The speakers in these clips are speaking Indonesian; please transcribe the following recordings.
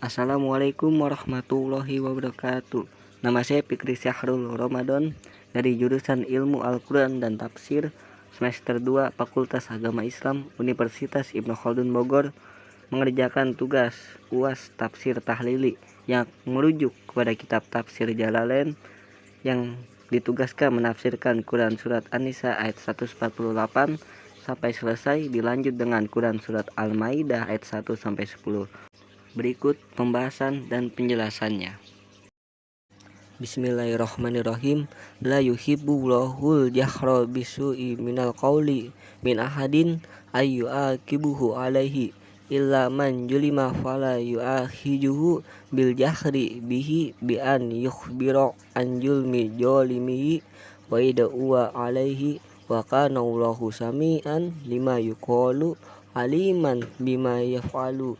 Assalamualaikum warahmatullahi wabarakatuh. Nama saya Fikri Syahrul Ramadan dari jurusan Ilmu Al-Quran dan Tafsir semester 2 Fakultas Agama Islam Universitas Ibnu Khaldun Bogor, mengerjakan tugas UAS Tafsir Tahlili yang merujuk kepada kitab Tafsir Jalalain yang ditugaskan menafsirkan Quran Surat An-Nisa ayat 148 sampai selesai, dilanjut dengan Quran Surat Al-Maidah ayat 1 sampai 10. Berikut pembahasan dan penjelasannya. Bismillahirrahmanirrahim. La yuhibbullahu jahra bisu'i minal qawli min ahadin ayyu'akibuhu alaihi illa man julima fala yu'akhijuhu bil jahri bihi bi an yukhbira an julmi jolimihi wa ida'uwa alaihi wa kana Allahu sami'an lima yuqalu aliman bima yaf'alu,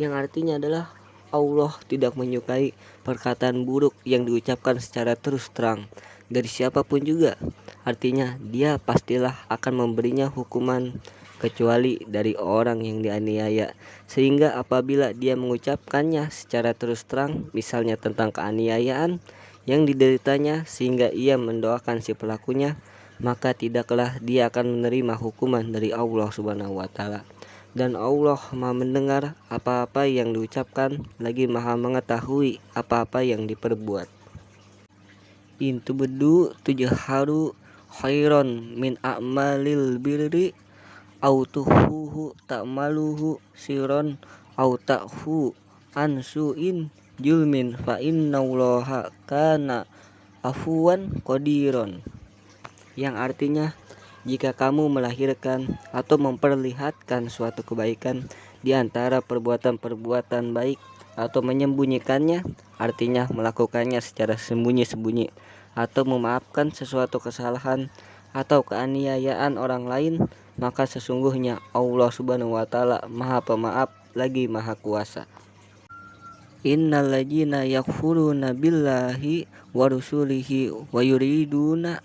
yang artinya adalah Allah tidak menyukai perkataan buruk yang diucapkan secara terus terang dari siapapun juga. Artinya dia pastilah akan memberinya hukuman kecuali dari orang yang dianiaya. Sehingga apabila dia mengucapkannya secara terus terang, misalnya tentang keaniayaan yang dideritanya, sehingga ia mendoakan si pelakunya, maka tidaklah dia akan menerima hukuman dari Allah Subhanahu wa Ta'ala. Dan Allah Maha mendengar apa-apa yang diucapkan, lagi Maha mengetahui apa-apa yang diperbuat. In tubdu tujharu khairon min a'malil birri au tuhuhu ta'maluhu siron au ta'fu ansuin julmin fa innallaha kana afuwan qadiron, yang artinya jika kamu melahirkan atau memperlihatkan suatu kebaikan di antara perbuatan-perbuatan baik atau menyembunyikannya, artinya melakukannya secara sembunyi-sembunyi, atau memaafkan sesuatu kesalahan atau keaniayaan orang lain, maka sesungguhnya Allah Subhanahu wa Ta'ala Maha Pemaaf lagi Maha Kuasa. Innal ladzina yakfuruna billahi wa rusulihi wa yuriduna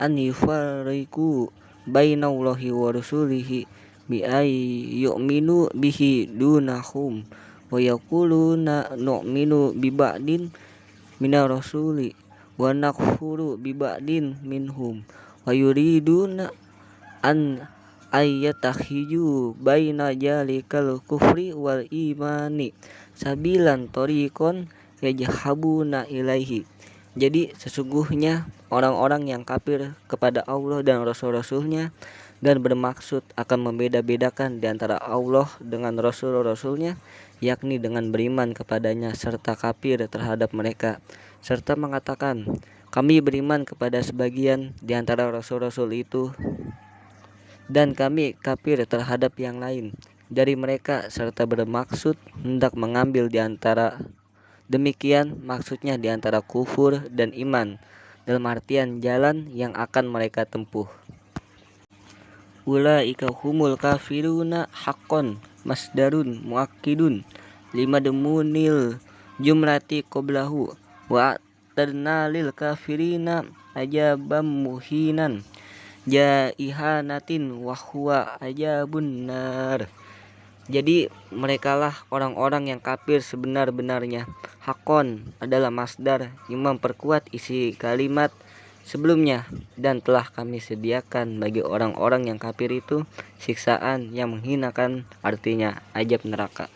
an yufarriqu bainallahi wa rasulihi bi ay yu'minu bihi dunahum wa yaquluna nu'minu bi ba'din minar rasuli wa nakfuru bi ba'din minhum wa yuriduna an ayatakhiju baina jalikal kufri wal imani sabilan tariqon yajhabuna ilaihi. Jadi sesungguhnya orang-orang yang kafir kepada Allah dan Rasul-Rasulnya dan bermaksud akan membeda-bedakan di antara Allah dengan Rasul-Rasulnya, yakni dengan beriman kepadanya serta kafir terhadap mereka, serta mengatakan kami beriman kepada sebagian di antara Rasul-Rasul itu dan kami kafir terhadap yang lain dari mereka, serta bermaksud hendak mengambil di antara demikian, maksudnya di antara kufur dan iman, dalam artian jalan yang akan mereka tempuh. Ulaika humul kafiruna haqqon masdarun muakkidun lima demunil jumlati qoblahu wa ternalil kafirina ajabam muhinan jaihanatin wa huwa ajabun nar. Jadi merekalah orang-orang yang kafir sebenar-benarnya. Hakon adalah masdar yang memperkuat isi kalimat sebelumnya, dan telah kami sediakan bagi orang-orang yang kafir itu siksaan yang menghinakan, artinya azab neraka.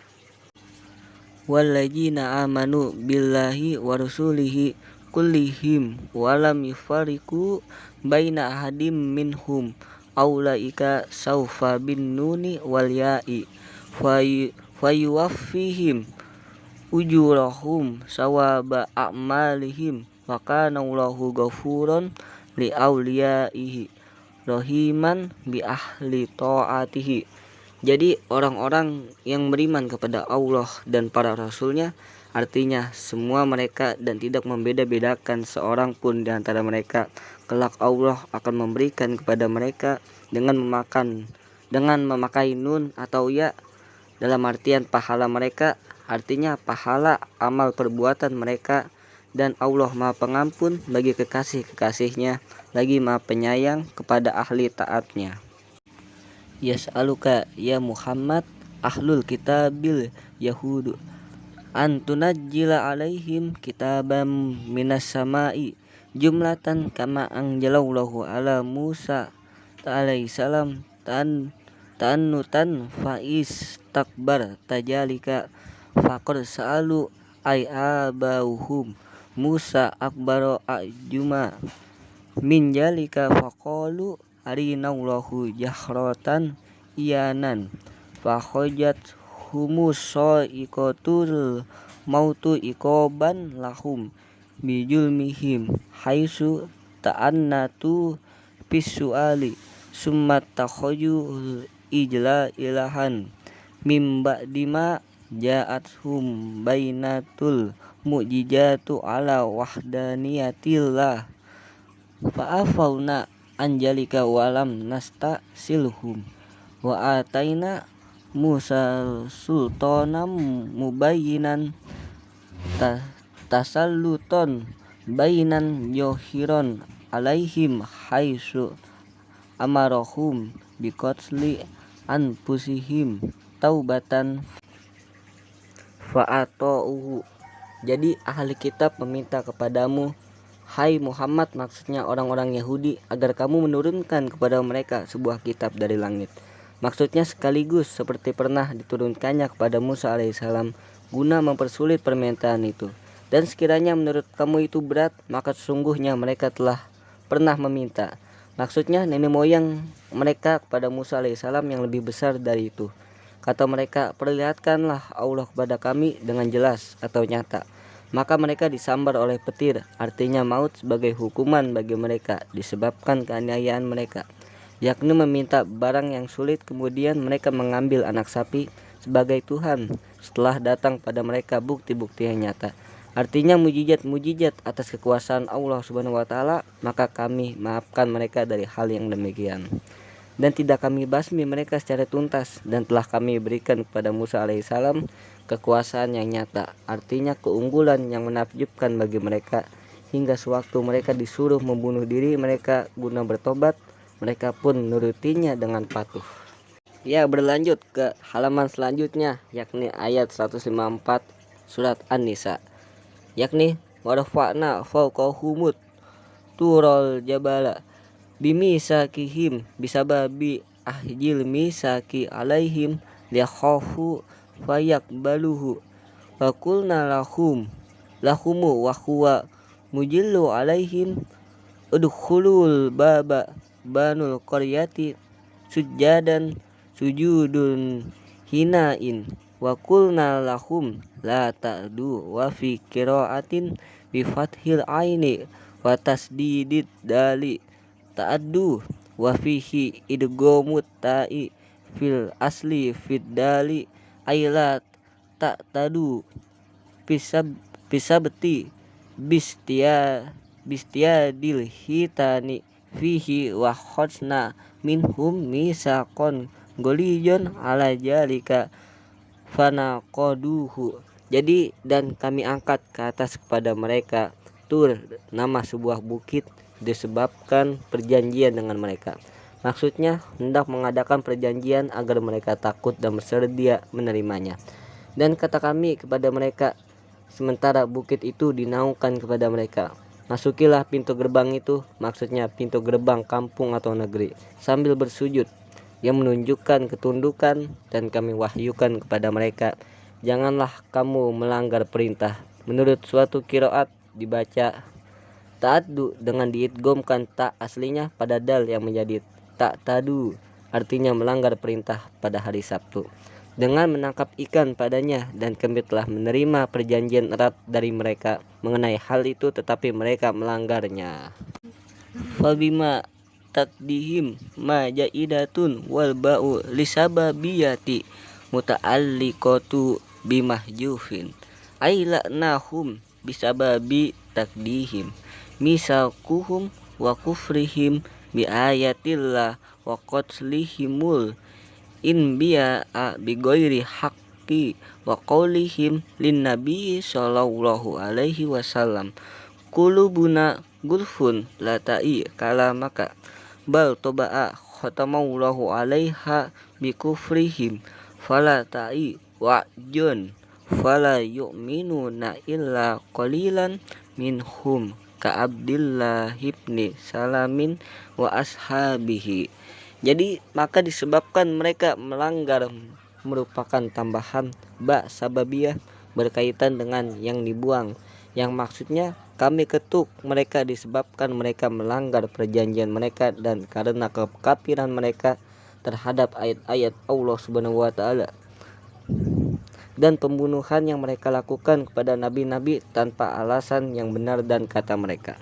Walladzina amanu billahi wa rasulihi kullihim walam yufariqu baina ahadim minhum aulaika saufa bin nuni wal ya'i fayuwaffihim ujurahum sawaba a'malihim wa kana Allahu ghafuran li auliyaihi rahiman bi ahli taatihi. Jadi orang-orang yang beriman kepada Allah dan para rasulnya, artinya semua mereka dan tidak membeda-bedakan seorang pun di antara mereka, kelak Allah akan memberikan kepada mereka dengan memakai nun atau ya dalam artian pahala mereka, artinya pahala amal perbuatan mereka, dan Allah Maha Pengampun bagi kekasih-kekasihnya, lagi Maha Penyayang kepada ahli taatnya. Yas'aluka ya Muhammad ahlul kitabil yahudu antunajjila alaihim kitaban minas samai jumlatan kama anjalallahu ala Musa alaihi salam ta'annutan faiz takbar tajalika faqad sa'alu ay abauhum Musa akbaro ajuma min jalika faqalu arinallahu jahratan iyanan fakhojat humus so'ikotul mautu ikoban lahum bijulmihim haisu ta'annatu pisuali summa takhoju ijla ilahan mimba dima ja'athum bainatul mu'jizatu ala wahdaniyatillah fa'afawna anjalika walam nasta silhum wa ataina Musa sultanam mubayyinan tasalluton bainan yohiron alaihim haisu amarahum biqatli anfusihim taubatan fa'ata'uhu. Jadi ahli kitab meminta kepadamu, hai Muhammad, maksudnya orang-orang Yahudi, agar kamu menurunkan kepada mereka sebuah kitab dari langit. Maksudnya sekaligus seperti pernah diturunkannya kepada Musa alaihissalam guna mempersulit permintaan itu. Dan sekiranya menurut kamu itu berat, maka sesungguhnya mereka telah pernah meminta. Maksudnya nenek moyang mereka kepada Musa alaihissalam yang lebih besar dari itu. Kata mereka, perlihatkanlah Allah kepada kami dengan jelas atau nyata. Maka mereka disambar oleh petir, artinya maut sebagai hukuman bagi mereka disebabkan keaniayaan mereka, yakni meminta barang yang sulit. Kemudian mereka mengambil anak sapi sebagai Tuhan setelah datang pada mereka bukti-bukti yang nyata, artinya mujizat-mujizat atas kekuasaan Allah Subhanahu wa taala. Maka kami maafkan mereka dari hal yang demikian, dan tidak kami basmi mereka secara tuntas, dan telah kami berikan kepada Musa alaihissalam kekuasaan yang nyata, artinya keunggulan yang menakjubkan bagi mereka, hingga sewaktu mereka disuruh membunuh diri mereka guna bertobat, mereka pun menurutinya dengan patuh. Ya, berlanjut ke halaman selanjutnya, yakni ayat 154 surat An-Nisa, yakni warafa'na fawqahumut turol jabala bimisakihim bisababi ahjil misaki alaihim liakhafu fayaqbaluhu wa qulna lahumu wa huwa mujillu alaihim udkhulul baba banul qaryati sujudun hinain wa qulna lahum la ta'du wa fi qira'atin bi fathil aini wa tasdidid dali ta'addu wa fihi idghamut ta'i fil asli fid dali ayla ta'tadu pisabti dil hitani fihi wa khosna minhum misaqon golijon ala jalika fanaqaduhu. Jadi dan kami angkat ke atas kepada mereka Tur, nama sebuah bukit, disebabkan perjanjian dengan mereka. Maksudnya hendak mengadakan perjanjian agar mereka takut dan bersedia menerimanya. Dan kata kami kepada mereka sementara bukit itu dinaungkan kepada mereka, masukilah pintu gerbang itu, maksudnya pintu gerbang kampung atau negeri, sambil bersujud yang menunjukkan ketundukan, dan kami wahyukan kepada mereka, janganlah kamu melanggar perintah. Menurut suatu qiraat dibaca ta'addu dengan diidghamkan tak aslinya pada dal yang menjadi tak tadu, artinya melanggar perintah pada hari Sabtu dengan menangkap ikan padanya, dan kami telah menerima perjanjian erat dari mereka mengenai hal itu, tetapi mereka melanggarnya. Fabima takdihim ma jaidatun wal ba'u lisababiyati muta'alliqatu bimahjufin aila'nahum bisababi takdihim misakuhum wa kufrihim bi ayatillah wa qatlihimul inbiya'a bighairi haqqi wa qaulihim lin nabi sallallahu alaihi wasallam qulubuna gulfun la ta'i kalamaka bal toba'a khatamallahu alaiha bi kufrihim fala ta'i wa'jun fala yu'minuna illa qalilan minhum ka Abdillah ibni Salamin wa ashabihi. Jadi maka disebabkan mereka melanggar merupakan tambahan ba sababiyah berkaitan dengan yang dibuang, yang maksudnya kami ketuk mereka disebabkan mereka melanggar perjanjian mereka dan karena kekafiran mereka terhadap ayat-ayat Allah Subhanahu wa taala dan pembunuhan yang mereka lakukan kepada nabi-nabi tanpa alasan yang benar dan kata mereka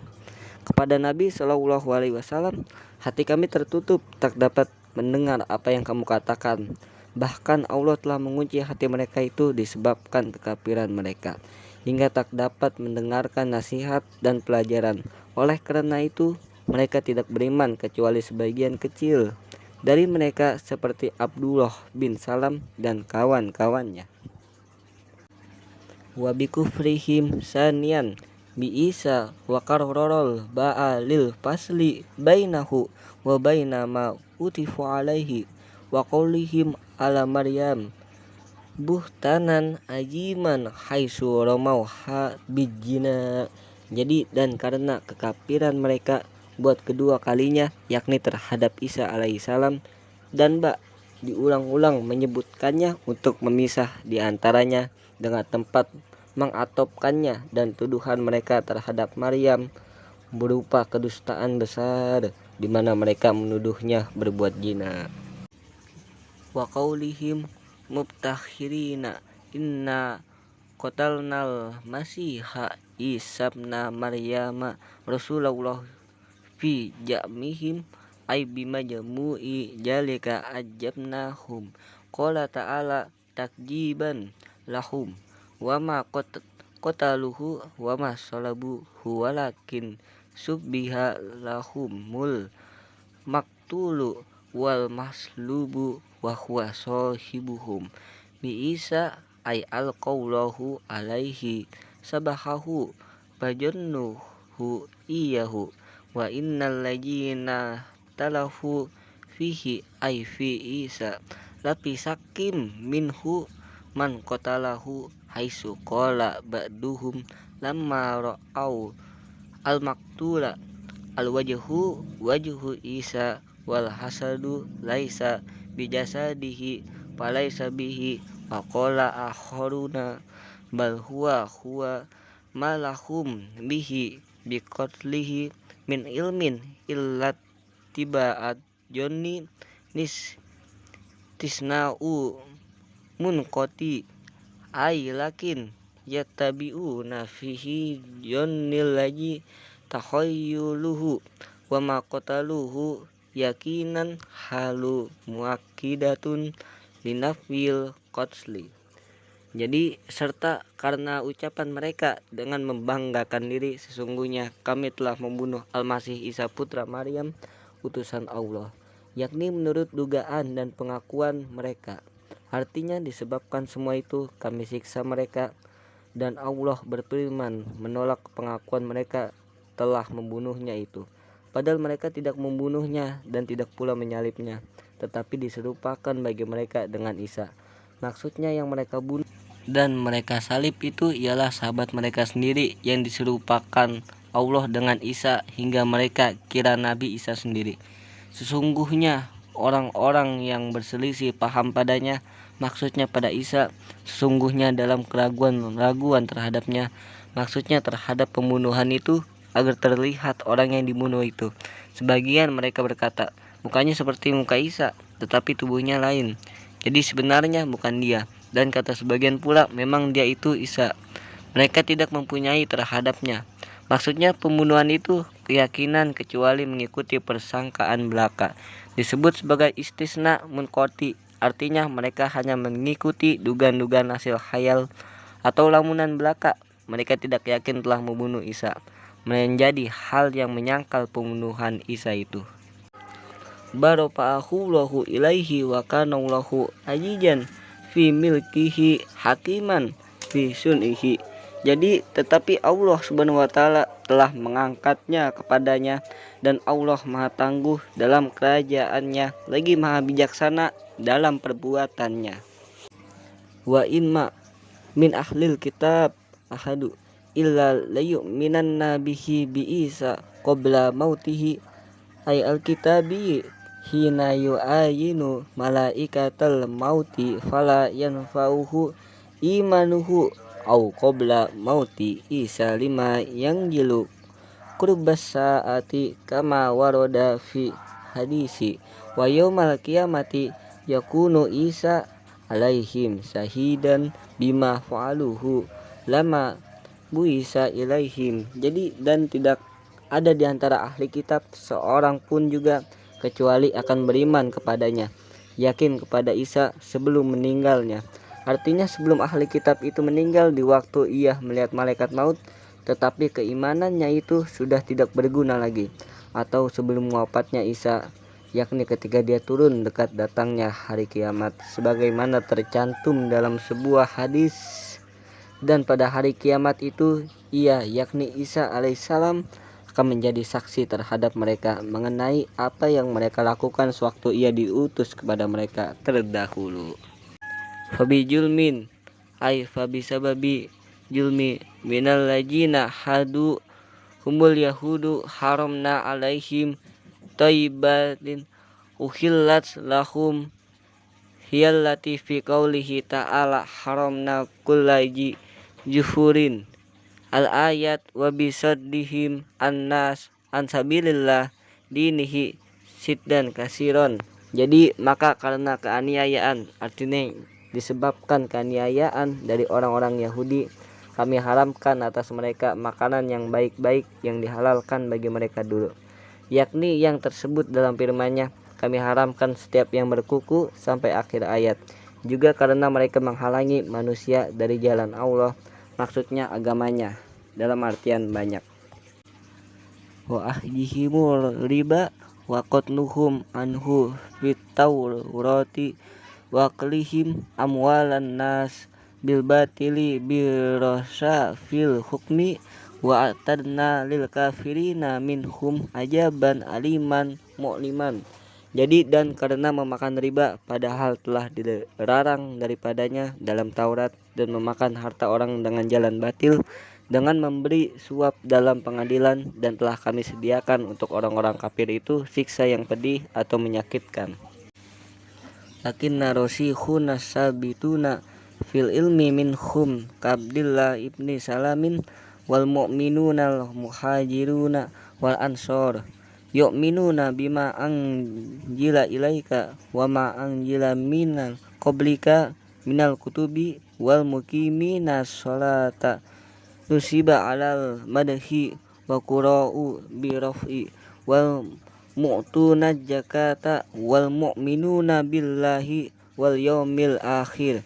kepada Nabi Shallallahu Alaihi Wasallam, hati kami tertutup tak dapat mendengar apa yang kamu katakan. Bahkan Allah telah mengunci hati mereka itu disebabkan kekafiran mereka hingga tak dapat mendengarkan nasihat dan pelajaran. Oleh karena itu mereka tidak beriman kecuali sebagian kecil dari mereka seperti Abdullah bin Salam dan kawan-kawannya. Wa bikufrihim sanian bi Isa wa qarrarul ba'alil fasli bainahu wa baina ma utifu alaihi wa qaulihim ala Maryam buhtanan ajiman haitsu ramauha bijina. Jadi dan karena kekafiran mereka buat kedua kalinya yakni terhadap Isa alaihissalam dan diulang-ulang menyebutkannya untuk memisah di antaranya dengan tempat mengatopkannya dan tuduhan mereka terhadap Maryam berupa kedustaan besar di mana mereka menuduhnya berbuat zina. Wa qaulihim mubtakhirina inna qatalnal masiha isabna maryama rasulullah fi jamihim ay bimajmu'i jalika ajabnahum qala ta'ala takjiban lahum wa ma qataluhu wa ma salabuhu walakin subbiha lahumul maktulu wal maslubu wa huwa sahibuhum bi Isa ay alqaulahu alaihi sabahahu fajannuhu iyahu wa innal ladzina talafu fihi ay fi Isa lapi sakim minhu man qatalahu haitsu qala ba'duhum lamma ra'au al maktula al wajhu Isa wal hasadu laisa bijasadihi falaisa bihi wa qala akharuna bal huwa malahum bihi biqatlihi min ilmin illat tibaat jonni nis tisna'u munqati ay lakin yattabi'una fihi jonnil laji takhayyuluhu wa ma qataluhu yakinan halu muakkidatun linafil qatli. Jadi serta karena ucapan mereka dengan membanggakan diri sesungguhnya kami telah membunuh Al-Masih Isa putra Maryam utusan Allah, yakni menurut dugaan dan pengakuan mereka. Artinya disebabkan semua itu kami siksa mereka dan Allah berfirman menolak pengakuan mereka telah membunuhnya itu. Padahal mereka tidak membunuhnya dan tidak pula menyalibnya, tetapi diserupakan bagi mereka dengan Isa. Maksudnya yang mereka bunuh dan mereka salib itu ialah sahabat mereka sendiri yang diserupakan Allah dengan Isa hingga mereka kira Nabi Isa sendiri. Sesungguhnya orang-orang yang berselisih paham padanya, maksudnya pada Isa, sesungguhnya dalam keraguan terhadapnya, maksudnya terhadap pembunuhan itu agar terlihat orang yang dibunuh itu. Sebagian mereka berkata, mukanya seperti muka Isa, tetapi tubuhnya lain. Jadi sebenarnya bukan dia. Dan kata sebagian pula, memang dia itu Isa. Mereka tidak mempunyai terhadapnya. Maksudnya pembunuhan itu keyakinan kecuali mengikuti persangkaan belaka. Disebut sebagai istisna munqati. Artinya mereka hanya mengikuti dugaan-dugaan hasil khayal atau lamunan belaka. Mereka tidak yakin telah membunuh Isa. Menjadi hal yang menyangkal pembunuhan Isa itu. Barafa'ahu Allahu ilaihi wa kana Allahu azijan fi milkihi hakiman fi sun'ihi. Jadi tetapi Allah Subhanahu wa taala telah mengangkatnya kepadanya dan Allah Maha Tangguh dalam kerajaannya lagi Maha Bijaksana dalam perbuatannya. Wa inma min ahlil kitab ahadu illa layu'minanna bihi bi Isa qabla mautihi ay alkitabi hina yu'ayinu malaikatal mauti fala yanfa'uhu imanuhu au qabla mauti Isa lima yang jilu qurbas saati kama waroda fi hadisi wa yaumal qiyamati yakunu Isa alaihim syahidan bima fa'aluhu lama buisa ilaihim. Jadi dan tidak ada di antara ahli kitab seorang pun juga kecuali akan beriman kepadanya, yakin kepada Isa sebelum meninggalnya. Artinya sebelum ahli kitab itu meninggal di waktu ia melihat malaikat maut, tetapi keimanannya itu sudah tidak berguna lagi, atau sebelum wafatnya Isa, yakni ketika dia turun dekat datangnya hari kiamat, sebagaimana tercantum dalam sebuah hadis. Dan pada hari kiamat itu ia, yakni Isa alaihissalam, akan menjadi saksi terhadap mereka mengenai apa yang mereka lakukan sewaktu ia diutus kepada mereka terdahulu. Fabi julmin ay fabi sababi julmi minal lajina hadu humul yahudu haramna alaihim tayyibatin uhillat lahum hiyallati fi qaulihi ta'ala haramna kullaji juhurin al ayat wa bisaddihim annas an sabilillah dinihi siddan kasiron. Jadi maka karena keaniayaan, artinya disebabkan keaniayaan dari orang-orang Yahudi, kami haramkan atas mereka makanan yang baik-baik yang dihalalkan bagi mereka dulu, yakni yang tersebut dalam firman-Nya, kami haramkan setiap yang berkuku sampai akhir ayat. Juga karena mereka menghalangi manusia dari jalan Allah, maksudnya agamanya, dalam artian banyak. Wa ahdihimul riba wa qatluhum anhu fit taurati wa qlihim amwalan nas bil batili birasa fil hukmi wa atadna lil kafirina minhum ajaban aliman mu'liman. Jadi dan karena memakan riba padahal telah dilarang daripadanya dalam Taurat, dan memakan harta orang dengan jalan batil, dengan memberi suap dalam pengadilan, dan telah kami sediakan untuk orang-orang kafir itu siksa yang pedih atau menyakitkan. Lakinna rasikhuna sabituna fil ilmi minhum kabdillah ibni salamin wal mu'minuna al muhajiruna wal ansor yu'minuna bima anjila ilaika wa ma anjila minal qablika minal kutubi wal muqimina sholata nusiba alal madhi wa qura'u biraf'i wal mu'tuna zakata wal mu'minuna billahi wal yaumil akhir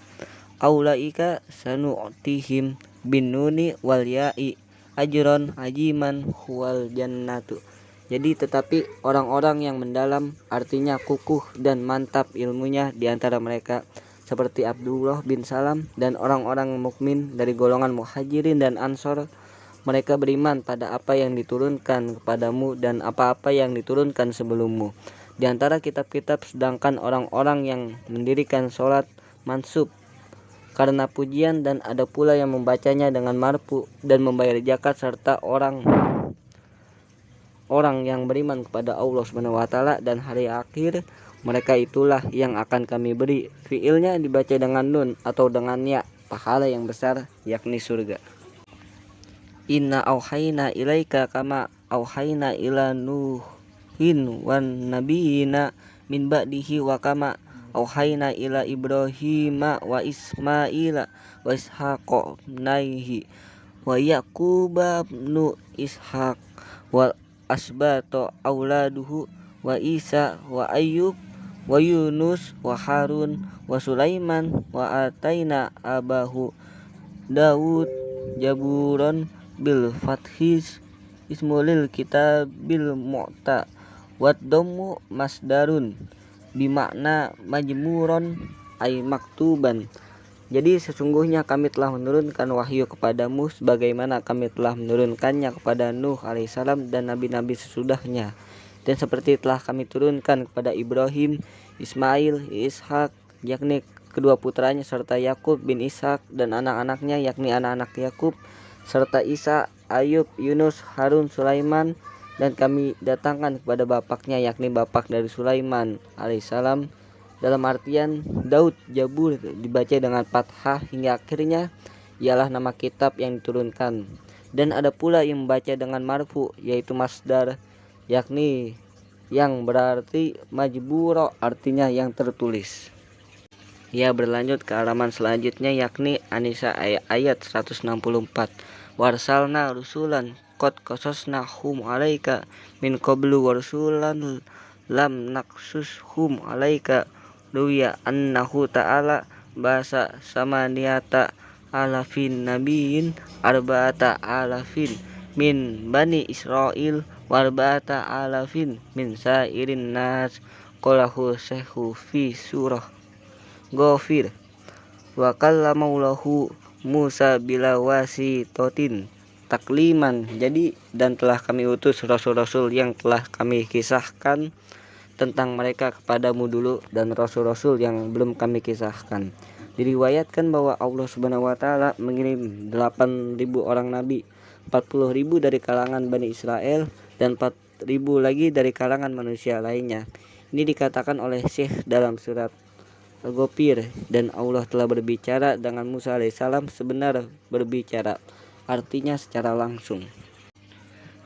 aulaika sanu'tihim bin nuni wal ya'i ajron ajiman wal jannatu. Jadi tetapi orang-orang yang mendalam, artinya kukuh dan mantap ilmunya di antara mereka, seperti Abdullah bin Salam dan orang-orang mukmin dari golongan muhajirin dan ansor, mereka beriman pada apa yang diturunkan kepadamu dan apa-apa yang diturunkan sebelummu di antara kitab-kitab, sedangkan orang-orang yang mendirikan sholat mansub karena pujian, dan ada pula yang membacanya dengan marfu dan membayar zakat, serta orang yang beriman kepada Allah Subhanahu wa taala dan hari akhir, mereka itulah yang akan kami beri. Fiilnya dibaca dengan nun atau dengan ya, pahala yang besar, yakni surga. Inna auhayna ilaika kama auhayna ila nuhin wan nabiyina min ba'dihi wa kama auhayna ila ibrahima wa ismaila wa ishaqa naihi wa yaquba ibnu ishaq wal asbato auladuhu wa Isa wa Ayyub wa Yunus wa Harun wa Sulaiman wa ataina abahu Daud jaburon bil fathis ismulil kitabil mu'ta wa dhammu masdarun bimakna majmuron ay maktuban. Jadi sesungguhnya kami telah menurunkan wahyu kepadamu sebagaimana kami telah menurunkannya kepada Nuh alaihissalam dan nabi-nabi sesudahnya, dan seperti telah kami turunkan kepada Ibrahim, Ismail, Ishak, yakni kedua putranya serta Yakub bin Ishak dan anak-anaknya yakni anak-anak Yakub serta Isa, Ayub, Yunus, Harun, Sulaiman, dan kami datangkan kepada bapaknya yakni bapak dari Sulaiman alaihissalam, dalam artian Daud. Jabur dibaca dengan fathah hingga akhirnya ialah nama kitab yang diturunkan. Dan ada pula yang membaca dengan marfu yaitu masdar yakni yang berarti majburo, artinya yang tertulis. Ia berlanjut ke halaman selanjutnya yakni An-Nisa ayat 164. Warsalna rusulan qad qasasnahum alaika min qablu wa rusulan lam naqsushum alaika ruya annahu ta'ala bahasa samaniyata alafin nabiyin arba'ata alafin min bani Israel warba'ata alafin min sairin nas qalahu syekhu fi surah Ghafir wa kallamaulahu Musa bila wasitotin takliman. Jadi dan telah kami utus rasul-rasul yang telah kami kisahkan tentang mereka kepadamu dulu dan rasul-rasul yang belum kami kisahkan. Diriwayatkan bahwa Allah Subhanahu wa taala mengirim 8.000 orang nabi, 40.000 dari kalangan Bani Israel dan 4.000 lagi dari kalangan manusia lainnya. Ini dikatakan oleh Syekh dalam surat Ghafir, dan Allah telah berbicara dengan Musa alaihissalam sebenar berbicara, artinya secara langsung.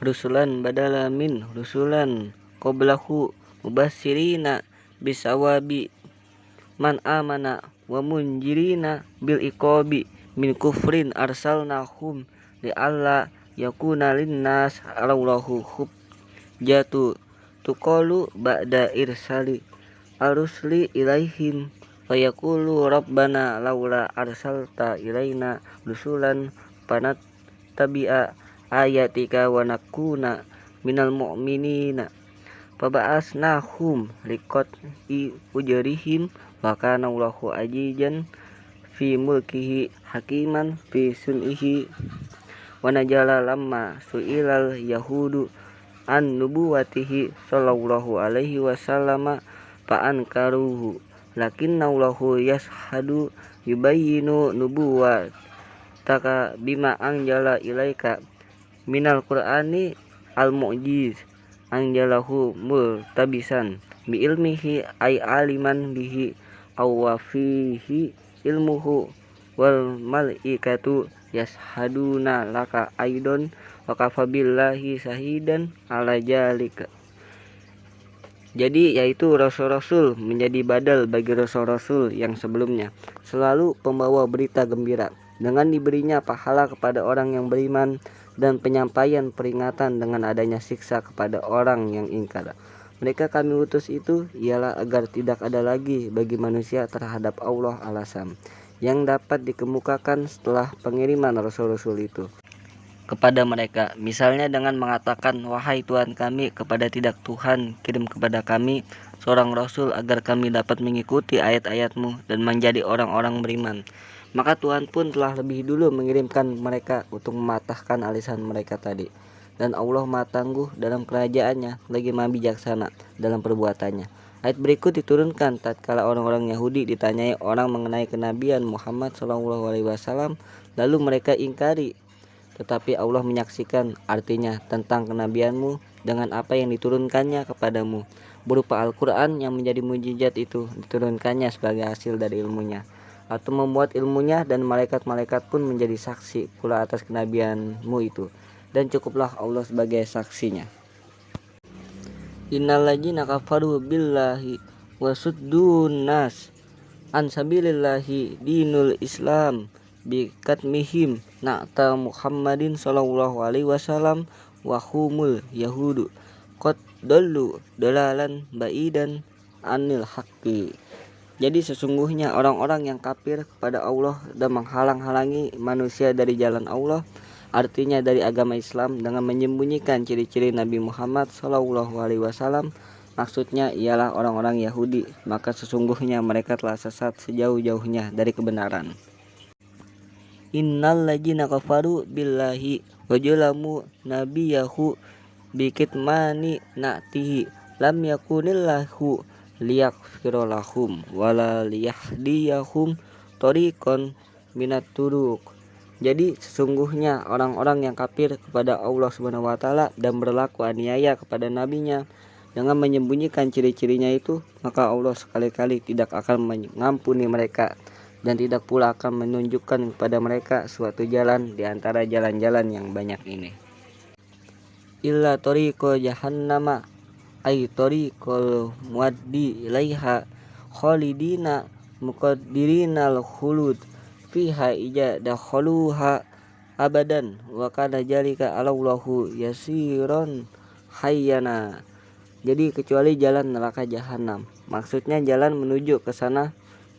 Rusulan badala min rusulan qablahu mubassirina bisawabi man amana wa munjirina bil iqabi min kufrin arsalnahum li'alla yakuna linnas allahu hujjatu tuqalu ba'da irsali arusli ilaihim fayaqulu rabbana laula arsalta ilaina rusulan fanattabi'a ayatika wa nakuna minal mu'minina faba'asnahum liqat'i ujrihim wa kana Allahu ajijan fi mulkihi hakiman fi sun'ihi wa najala lamma su'ilal yahudu an nubuwatihi sallallahu alaihi wasallama fa ankaruhu lakinna Allahu yashhadu yubayyinu nubuwataka bima anjala ilaika minal qur'ani al-mu'jiz anjalahu multabisan bi ilmihi ay aliman bihi aw fihi ilmuhu wal malaikatu yashhaduna laka aidon wa kafabillahi sahidan ala jalika. Jadi yaitu rasul-rasul menjadi badal bagi rasul-rasul yang sebelumnya, selalu pembawa berita gembira dengan diberinya pahala kepada orang yang beriman dan penyampaian peringatan dengan adanya siksa kepada orang yang ingkar. Mereka kami utus itu ialah agar tidak ada lagi bagi manusia terhadap Allah alasan yang dapat dikemukakan setelah pengiriman rasul-rasul itu kepada mereka, misalnya dengan mengatakan, wahai Tuhan kami, kepada tidak Tuhan kirim kepada kami seorang rasul agar kami dapat mengikuti ayat-ayatmu dan menjadi orang-orang beriman. Maka Tuhan pun telah lebih dulu mengirimkan mereka untuk mematahkan alisan mereka tadi. Dan Allah Maha Tangguh dalam kerajaannya, lagi Maha Bijaksana dalam perbuatannya. Ayat berikut diturunkan tatkala orang-orang Yahudi ditanyai orang mengenai kenabian Muhammad SAW, lalu mereka ingkari. Tetapi Allah menyaksikan, artinya tentang kenabianmu dengan apa yang diturunkannya kepadamu berupa Al-Quran yang menjadi mujizat itu diturunkannya sebagai hasil dari ilmunya atau membuat ilmunya, dan malaikat-malaikat pun menjadi saksi pula atas kenabianmu itu, dan cukuplah Allah sebagai saksinya. Innalladzina kafaru billahi wa suddun nas an sabilillahi dinul Islam bikatmihim na'ta Muhammadin sallallahu alaihi wasallam wa humul yahudu qad dallu dalalan baidan anil haqqi. Jadi sesungguhnya orang-orang yang kafir kepada Allah dan menghalang-halangi manusia dari jalan Allah, artinya dari agama Islam, dengan menyembunyikan ciri-ciri Nabi Muhammad sallallahu alaihi wasallam, maksudnya ialah orang-orang Yahudi, maka sesungguhnya mereka telah sesat sejauh-jauhnya dari kebenaran. Innal ladzina kafaru billahi wa jalamu nabiyahu bikitmani na'tihi lam yakunillahu liyaghfira lahum wala liyahdiyahum thoriqan minat turuq. Jadi sesungguhnya orang-orang yang kafir kepada Allah Subhanahu wa taala dan berlaku aniaya kepada nabinya dengan menyembunyikan ciri-cirinya itu, maka Allah sekali-kali tidak akan mengampuni mereka dan tidak pula akan menunjukkan kepada mereka suatu jalan di antara jalan-jalan yang banyak ini. Illa tariqa jahannama ay tariqal muaddi ilaiha khalidina muqaddirinal khulud fiha ija dakhaluha abadan wa kana jalika alallahu yasiron hayyana. Jadi kecuali jalan neraka jahanam, maksudnya jalan menuju ke sana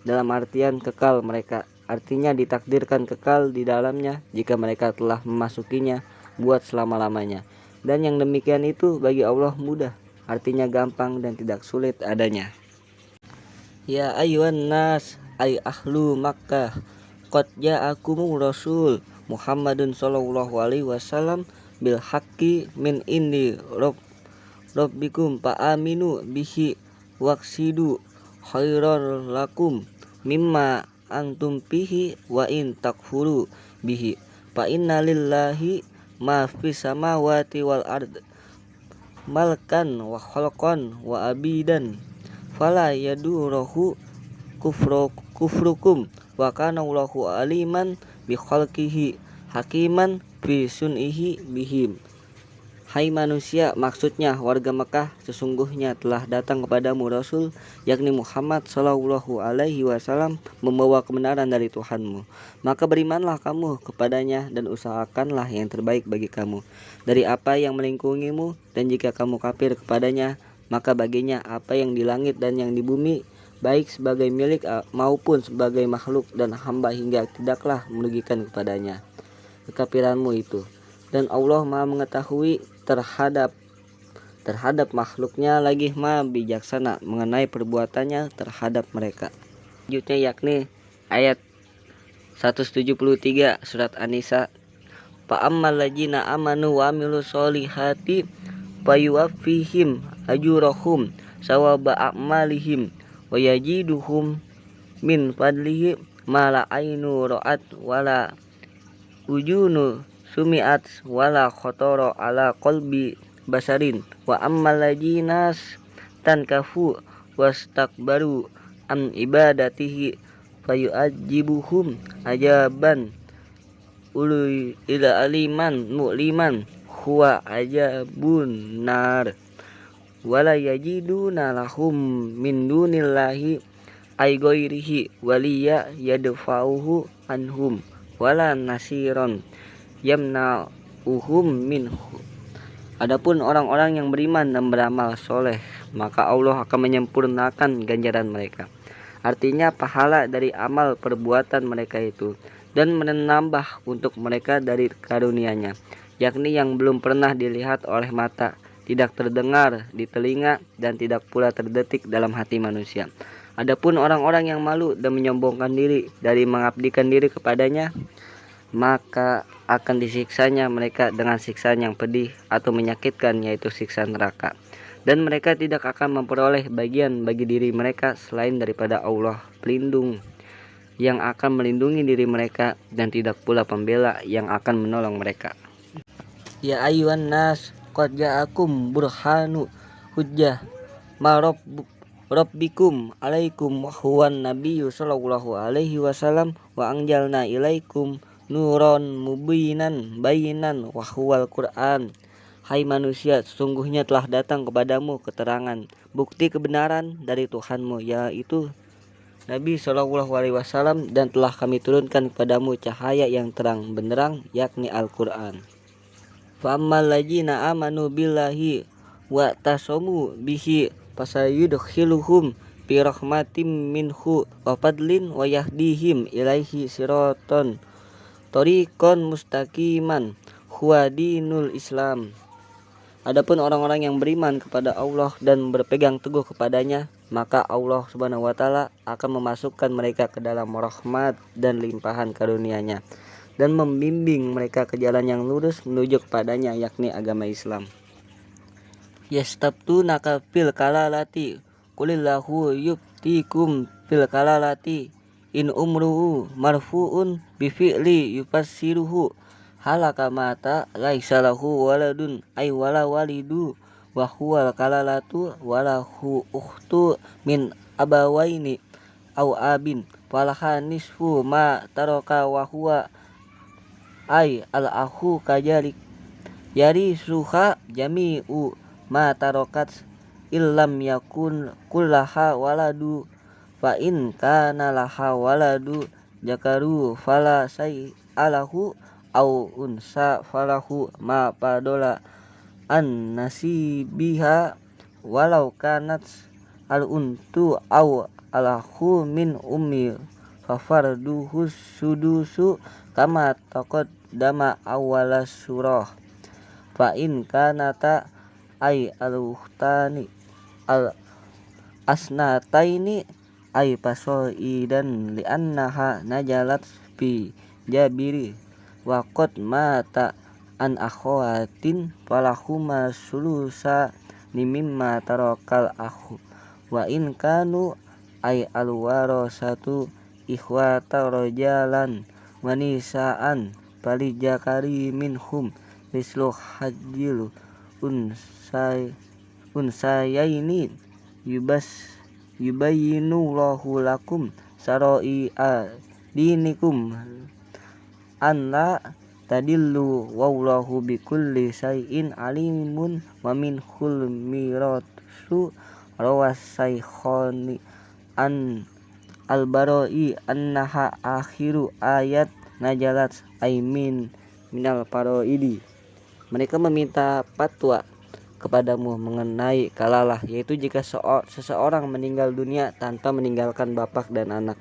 dalam artian kekal mereka, artinya ditakdirkan kekal di dalamnya jika mereka telah memasukinya buat selama-lamanya. Dan yang demikian itu bagi Allah mudah, artinya gampang dan tidak sulit adanya. Ya ayyuhan nas ay ahlu Makkah qad ja'akumur rasul Muhammadun sallallahu alaihi wasallam bil haqqi min indi rabbikum fa aminu bihi waqsidu khairan lakum mimma antum bihi wa in takfuru bihi fa inna lillahi ma fis samawati wal ard malkan wa khalqan wa abidan fala yadurahu kufrukum wa kana Allahu aliman bi khalqihi hakiman bi sunihi bihim. Hai manusia, maksudnya warga Mekah, sesungguhnya telah datang kepadamu Rasul, yakni Muhammad sallallahu alaihi wasallam, membawa kebenaran dari Tuhanmu. Maka berimanlah kamu kepadanya dan usahakanlah yang terbaik bagi kamu dari apa yang melingkungimu, dan jika kamu kafir kepadanya, maka baginya apa yang di langit dan yang di bumi, baik sebagai milik maupun sebagai makhluk dan hamba, hingga tidaklah merugikan kepadanya kekafiranmu itu. Dan Allah Maha mengetahui terhadap makhluknya, lagi Maha bijaksana mengenai perbuatannya terhadap mereka. Selanjutnya yakni ayat 173 surat An-Nisa. Fa ammal ladzina amanu wa amilus solihati fayuwaffihim ajurahum sawaba a'malihim wa yajiduhum min fadlihi ma la ainu ra'at wala ujunu sumi'at wala khotoro ala qalbi basarin wa ammal lajinas tankafu wastakbaru an ibadatihi fayu'ajibuhum ajaban ului ila aliman mu'liman huwa ajabun nar wala yajiduna lahum min dunillahi ay ghairihi waliya yadfa'uhu anhum wala nasiron yamna'uhum minhu. Adapun orang-orang yang beriman dan beramal soleh, maka Allah akan menyempurnakan ganjaran mereka, artinya pahala dari amal perbuatan mereka itu, dan menambah untuk mereka dari karunia-Nya, yakni yang belum pernah dilihat oleh mata, tidak terdengar di telinga, dan tidak pula terdetik dalam hati manusia. Adapun orang-orang yang malu dan menyombongkan diri dari mengabdikan diri kepadanya, maka akan disiksanya mereka dengan siksaan yang pedih atau menyakitkan, yaitu siksa neraka. Dan mereka tidak akan memperoleh bagian bagi diri mereka selain daripada Allah pelindung yang akan melindungi diri mereka, dan tidak pula pembela yang akan menolong mereka. Ya ayyuhan nas qad ja'akum burhanu hujjah ma rabbikum alaikum wa huwan nabiyyu sallallahu alaihi wasallam wa anjalna ilaikum nuron mubinan bayinan wa huwal Qur'an. Hai manusia, sesungguhnya telah datang kepadamu keterangan bukti kebenaran dari Tuhanmu, yaitu Nabi sallallahu alaihi wasallam, dan telah kami turunkan kepadamu cahaya yang terang benderang, yakni Al-Qur'an. Fa ammal ladzina amanu billahi wa tasamu bihi fasayudkhiluhum bi rahmatim minhu wa fadlin wa yahdihim ilaihi siraton thoriqon mustaqiman huwa dinul Islam. Adapun orang-orang yang beriman kepada Allah dan berpegang teguh kepadanya, maka Allah Subhanahu wa taala akan memasukkan mereka ke dalam rahmat dan limpahan karunia-Nya, dan membimbing mereka ke jalan yang lurus menuju kepadanya, yakni agama Islam. Yastabtunaka fil kalalati qulillahu yuftikum fil kalalati in umruhu marfu'un bi fi'li yufassiruhu halaka mata laisa lahu waladun ay wala walidu wa huwal kalalatu walahu ukhtu min abawaini aw abin falaha nisfu ma taraka wa huwa ay al akhu kajalik yari suha jami'u ma tarokat illam yakun kullaha waladu fa in kana laha waladu jakaru fala say alahu au unsa falahu ma padola an nasibiha walau kanat al untu au alahu min ummi fafarduhu sudusu kama taqaddama awwala surah fa in kanata ay al-ukhtani al asnataini ay pasoidan li annaha najalat fi jabiri wa qad mata an akhawatin falahuma sulusa mimma tarakal akhu wa in kanu ay al-warasatu ikhwata rajalan wa nisaan falijakari minhum mislu hajjil unsayaini yubayyinullahu lakum sarai'a dinikum an la tadillu wallahu bikulli syai'in alimun wa minhul miratu rawas saykhani an al-bara'i annaha akhiru ayat najalat aimin minal paroidi. Mereka meminta fatwa kepadamu mengenai kalalah, yaitu jika seseorang meninggal dunia tanpa meninggalkan bapak dan anak.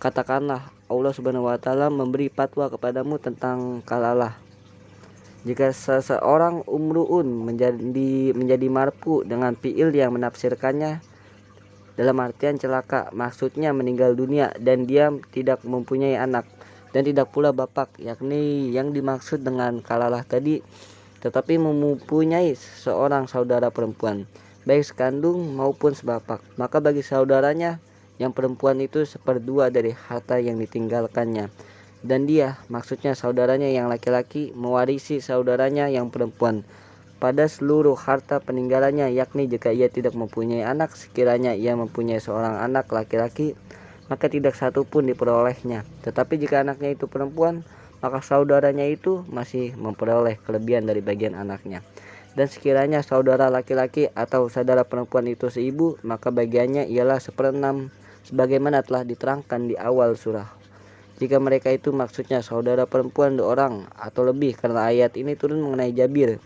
Katakanlah Allah Subhanahu wa taala memberi fatwa kepadamu tentang kalalah. Jika seseorang umruun menjadi marfu dengan fiil yang menafsirkannya dalam artian celaka, maksudnya meninggal dunia dan dia tidak mempunyai anak dan tidak pula bapak, yakni yang dimaksud dengan kalalah tadi, tetapi mempunyai seorang saudara perempuan, baik sekandung maupun sebapak, maka bagi saudaranya yang perempuan itu seperdua dari harta yang ditinggalkannya, dan dia, maksudnya saudaranya yang laki-laki, mewarisi saudaranya yang perempuan pada seluruh harta peninggalannya, yakni jika ia tidak mempunyai anak, sekiranya ia mempunyai seorang anak laki-laki, maka tidak satu pun diperolehnya. Tetapi jika anaknya itu perempuan, maka saudaranya itu masih memperoleh kelebihan dari bagian anaknya. Dan sekiranya saudara laki-laki atau saudara perempuan itu seibu, maka bagiannya ialah 1/6 sebagaimana telah diterangkan di awal surah. Jika mereka itu maksudnya saudara perempuan 2 orang atau lebih, karena ayat ini turun mengenai Jabir.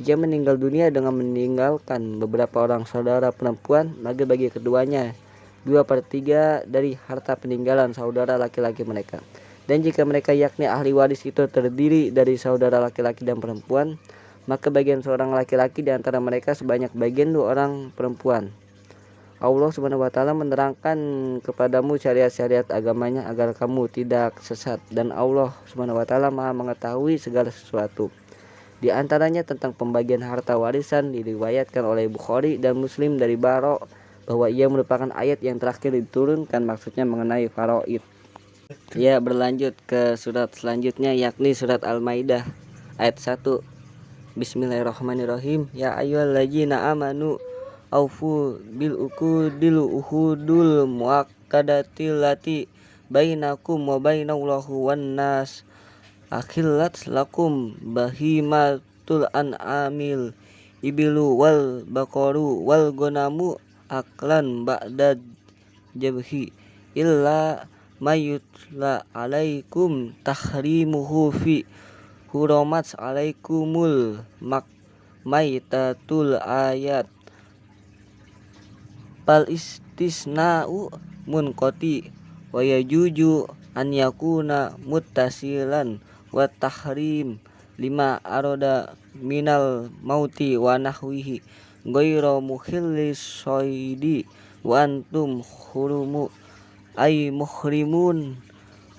Jika meninggal dunia dengan meninggalkan beberapa orang saudara perempuan, maka bagi keduanya 2/3 dari harta peninggalan saudara laki-laki mereka. Dan jika mereka yakni ahli waris itu terdiri dari saudara laki-laki dan perempuan, maka bagian seorang laki-laki di antara mereka sebanyak bagian 2 orang perempuan. Allah Subhanahu wa taala menerangkan kepadamu syariat-syariat agamanya agar kamu tidak sesat, dan Allah Subhanahu wa taala Maha mengetahui segala sesuatu. Di antaranya tentang pembagian harta warisan diriwayatkan oleh Bukhari dan Muslim dari Bara bahwa ia merupakan ayat yang terakhir diturunkan, maksudnya mengenai faraid. Ya, berlanjut ke surat selanjutnya, yakni surat Al-Maidah ayat 1. Bismillahirrahmanirrahim. Ya ayyuhalladzina amanu aufu bil uqudil uhudul muakkadatil lati bainakum wa bainallahu wan nas akhillat lakum bahimatul an'amil ibilu wal baqaru wal gonamu aklan ba'da jabhi illa mayutla alaikum tahrimuhu fi huramat alaikumul maitatul ayat pal istisna'u munqati wa yajuju an yakuna muttasilan wa tahrim lima aroda minal mauti wa nahwihi ghairu mukhillis soidi wa antum hurumu ay muhrimun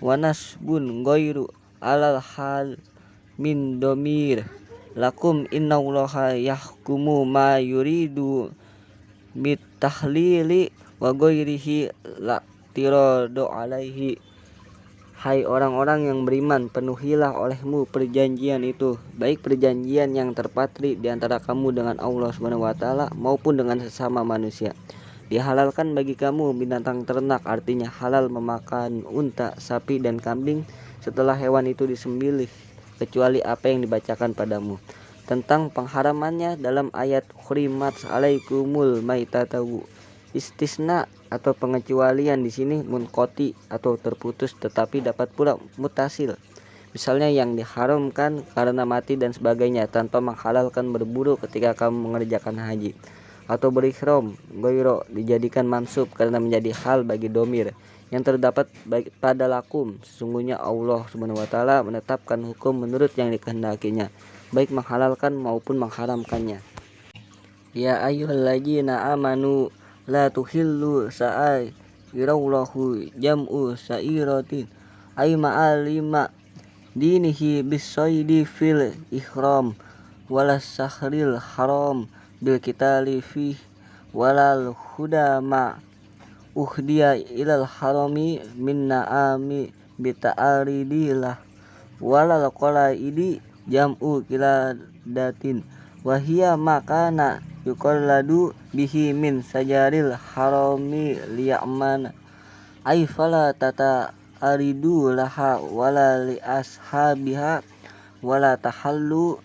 wa nasbun ghairu alal hal min domir lakum innallaha yahkumu ma yuridu bitahlili wa ghairihi la tiradu alaihi. Hai orang-orang yang beriman, penuhilah olehmu perjanjian itu, baik perjanjian yang terpatri di antara kamu dengan Allah Subhanahu wa taala maupun dengan sesama manusia. Dihalalkan bagi kamu binatang ternak, artinya halal memakan unta, sapi dan kambing setelah hewan itu disembelih, kecuali apa yang dibacakan padamu tentang pengharamannya dalam ayat hurimat alaikumul maitatu. Istisna atau pengecualian di sini munqati atau terputus, tetapi dapat pula mutasil. Misalnya yang diharamkan karena mati dan sebagainya, tanpa menghalalkan berburu ketika kamu mengerjakan haji. Atau berihram goiro dijadikan mansub karena menjadi hal bagi domir yang terdapat pada lakum. Sesungguhnya Allah Subhanahu wa taala menetapkan hukum menurut yang dikehendakinya, baik menghalalkan maupun mengharamkannya. Ya ayyuhalladzina amanu la tuhillu sa'irallahu jam'u sa'iratin ay ma'alima dinihi bisaidi fil ihram wala sahril haram bil kitali fih walal hudama uhdiya ilal harami min na'ami bita'aridilah walal qalaidi jam'u kiladatin wahia makana yuqalladu bihi min sajaril harami liya'man ay fala tata aridu laha wala li ashabiha wala tahallu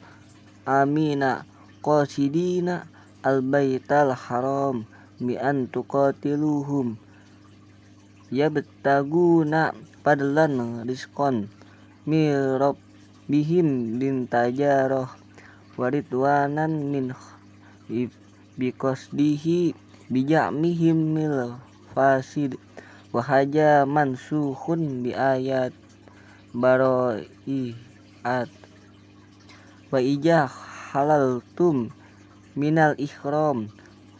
amina qasidina al baital haram bi an tuqatiluhum yabtaguna padlan rizqan mi rabbihim bin tajarah waridwanan min biqasdihi bijamihim mil fasid wahaja mansuhun bi ayat baroiat wa ijah halaltum minal ihram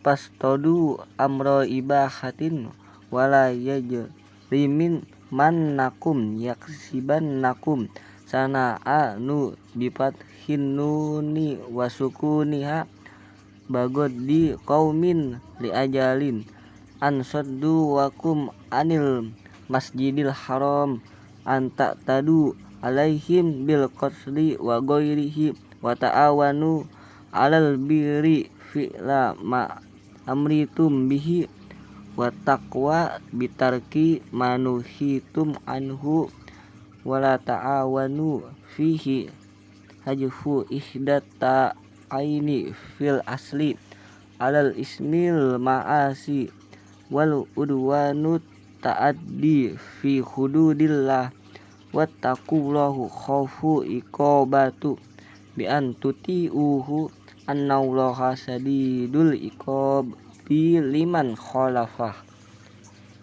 pastodu amro ibahatin wala yajrimin mannakum yaksibannakum sana'a nu bipat hinuni wasukuniha bagod di qaumin li ajalin an saddu wakum anil masjidil haram anta tadu alaihim bil qasli wa ghairihi wa ta'awanu alal birri fi la ma amritum bihi wa taqwa bitarki manuhitum anhu wala ta'awanu fihi hajfu ihdata aini fil asli alal ismil ma'asi wal udwanu ta'addi fi hududillah wattaqullahu khawfu iqabatu bi an tuti'uhu annallaha sadidul iqab bi liman khalafah.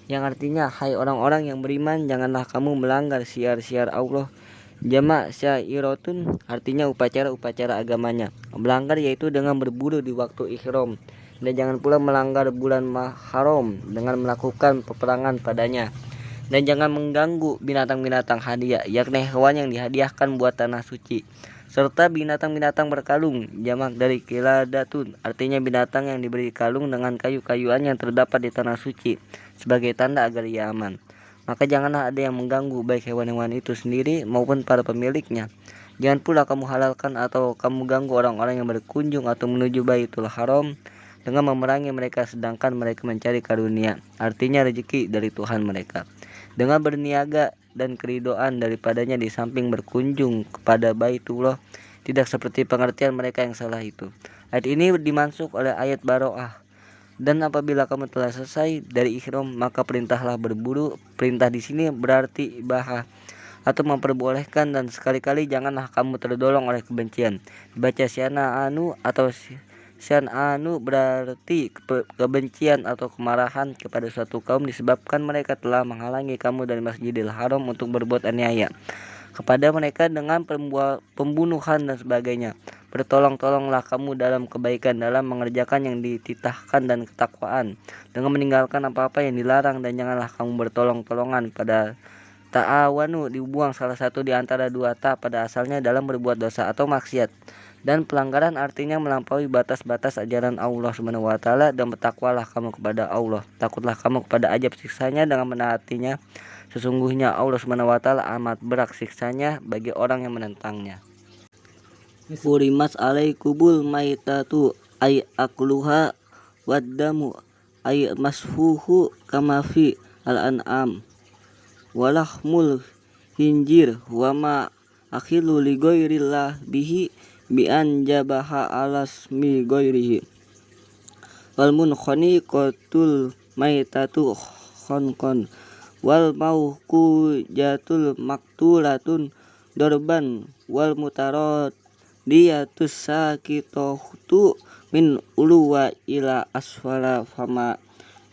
Yang artinya, hai orang-orang yang beriman, janganlah kamu melanggar syiar-syiar Allah. Jama' syairatun artinya upacara-upacara agamanya. Melanggar yaitu dengan berburu di waktu ihram, dan jangan pula melanggar bulan haram dengan melakukan peperangan padanya. Dan jangan mengganggu binatang-binatang hadiah, yakni hewan yang dihadiahkan buat tanah suci, serta binatang-binatang berkalung, jamak dari kiladatun, artinya binatang yang diberi kalung dengan kayu-kayuan yang terdapat di tanah suci sebagai tanda agar ia aman. Maka janganlah ada yang mengganggu baik hewan-hewan itu sendiri maupun para pemiliknya. Jangan pula kamu halalkan atau kamu ganggu orang-orang yang berkunjung atau menuju Baitul Haram dengan memerangi mereka sedangkan mereka mencari karunia, artinya rezeki dari Tuhan mereka, dengan berniaga dan keridoan daripadanya di samping berkunjung kepada Baitullah, tidak seperti pengertian mereka yang salah itu. Ayat ini dimaksud oleh ayat Baroah. Dan apabila kamu telah selesai dari ihram, maka perintahlah berburu. Perintah di sini berarti ibahah atau memperbolehkan, dan sekali-kali janganlah kamu terdolong oleh kebencian. Dibaca syana'anu atau syana'anu berarti kebencian atau kemarahan kepada suatu kaum disebabkan mereka telah menghalangi kamu dari Masjidil Haram untuk berbuat aniaya kepada mereka dengan pembunuhan dan sebagainya. Bertolong-tolonglah kamu dalam kebaikan, dalam mengerjakan yang dititahkan dan ketakwaan, dengan meninggalkan apa-apa yang dilarang, dan janganlah kamu bertolong-tolongan pada ta'awanu, dibuang salah satu di antara dua ta pada asalnya dalam berbuat dosa atau maksiat, Dan pelanggaran artinya melampaui batas-batas ajaran Allah Subhanahu wa taala, dan bertakwalah kamu kepada Allah. Takutlah kamu kepada azab siksanya dengan menaatinya. Sesungguhnya Allah Subhanahu wa taala amat berat siksanya bagi orang yang menentangnya. Furimat alaikumul maitatu ay akluha waddamu ay masfuhu kama fi al-an'am walahmul hinjir wa ma akhilu li ghairillah bihi bi an jabaha alasmi ghairihi wal munkhaniqatul maitatu khanqan wal mauqu jatul maktulatun dorban wal mutaraddiyatus sakitatu min uluwa ila asfala fama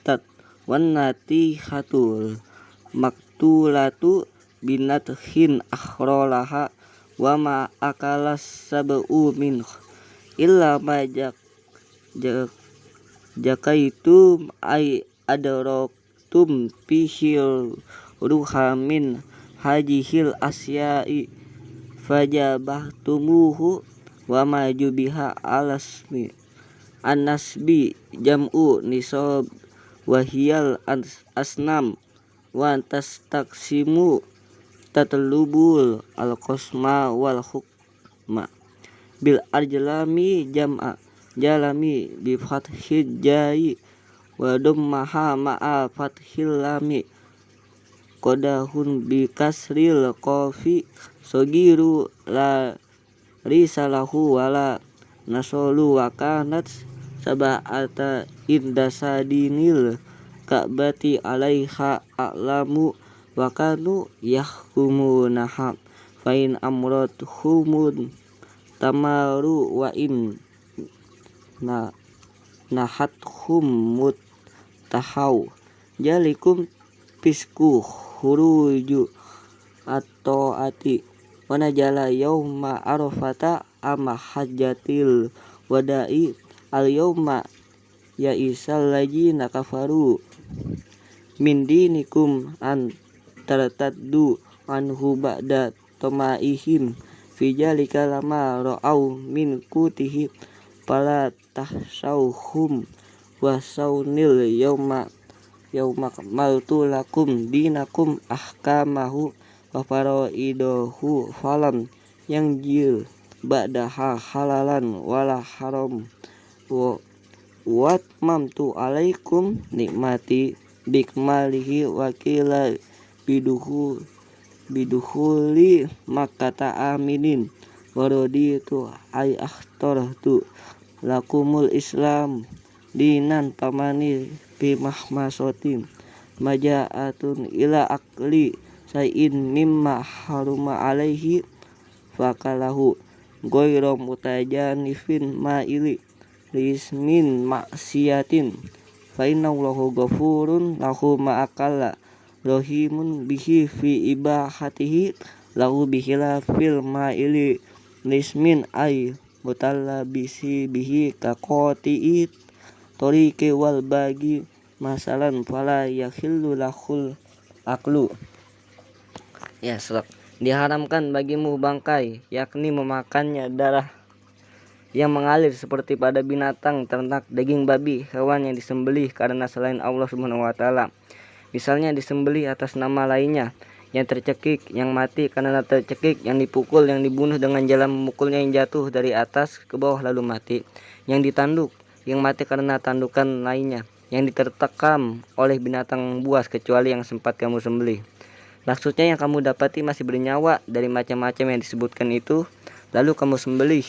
tat wan natihatul maktulatu binathin akhrolaha wa ma akalas sab'u min illa ma jakaitum ay adraktum fihil ruhamin hajihil asya'i fajabahtumuhu wa ma jubiha alasmi an-nasbi jam'u nisab wahiyal asnam wa tastaksimu tatlubul al-qasma wal hukma bil arjalami jam'a jalami bi fathil jai wa dammaha ma'a fathil lami qadahun bi kasril qafi sogiru la risalahu wala nasolu wa kanat sab'ata indasadinil ka'bati alaiha a'lamu wa kanu yahkumunaham fa in amratuhumun tamaru wa in nahathum muttahaw jalikum pisku huruju atau ati wa najala yauma arafata ama hajjatil wada'i al yauma ya isal ladzina kafaru min dinikum an tartaddu anhu ba'da tamaihim fi jalika lama ra'au min kutihi fala tahsauhum wa saunil yauma maltu lakum dinakum ahkamahu wa faraidahu falam yang jil ba'daha halalan wala haram wa watmamtu alaikum nikmati bikmalihi wakila biduhuli makata aminin waraditu ay akhtartu lakumul islam dinan pamani bi mahmasotin maja'atun ila akli sayin mimma haruma alaihi fakalahu ghairu mutajanifin ma'ili rismin maksiatin fa innallaha ghafurun lahu ma'akalla rahimun bihi fi ibahatihi lahu bihilafil ma'ili rismin ay mutalla bisi bihi kaqati'it tariqi wal bagi masalan fala yakhillu lahul aklu. Ya, surat. Diharamkan bagimu bangkai, yakni memakannya darah yang mengalir seperti pada binatang ternak, daging babi, hewan yang disembelih karena selain Allah Subhanahu wa taala. Misalnya disembelih atas nama lainnya, yang tercekik, yang mati karena tercekik, yang dipukul, yang dibunuh dengan jalan memukulnya yang jatuh dari atas ke bawah lalu mati, yang ditanduk, yang mati karena tandukan lainnya, yang ditertakam oleh binatang buas kecuali yang sempat kamu sembelih. Maksudnya yang kamu dapati masih bernyawa dari macam-macam yang disebutkan itu, lalu kamu sembelih.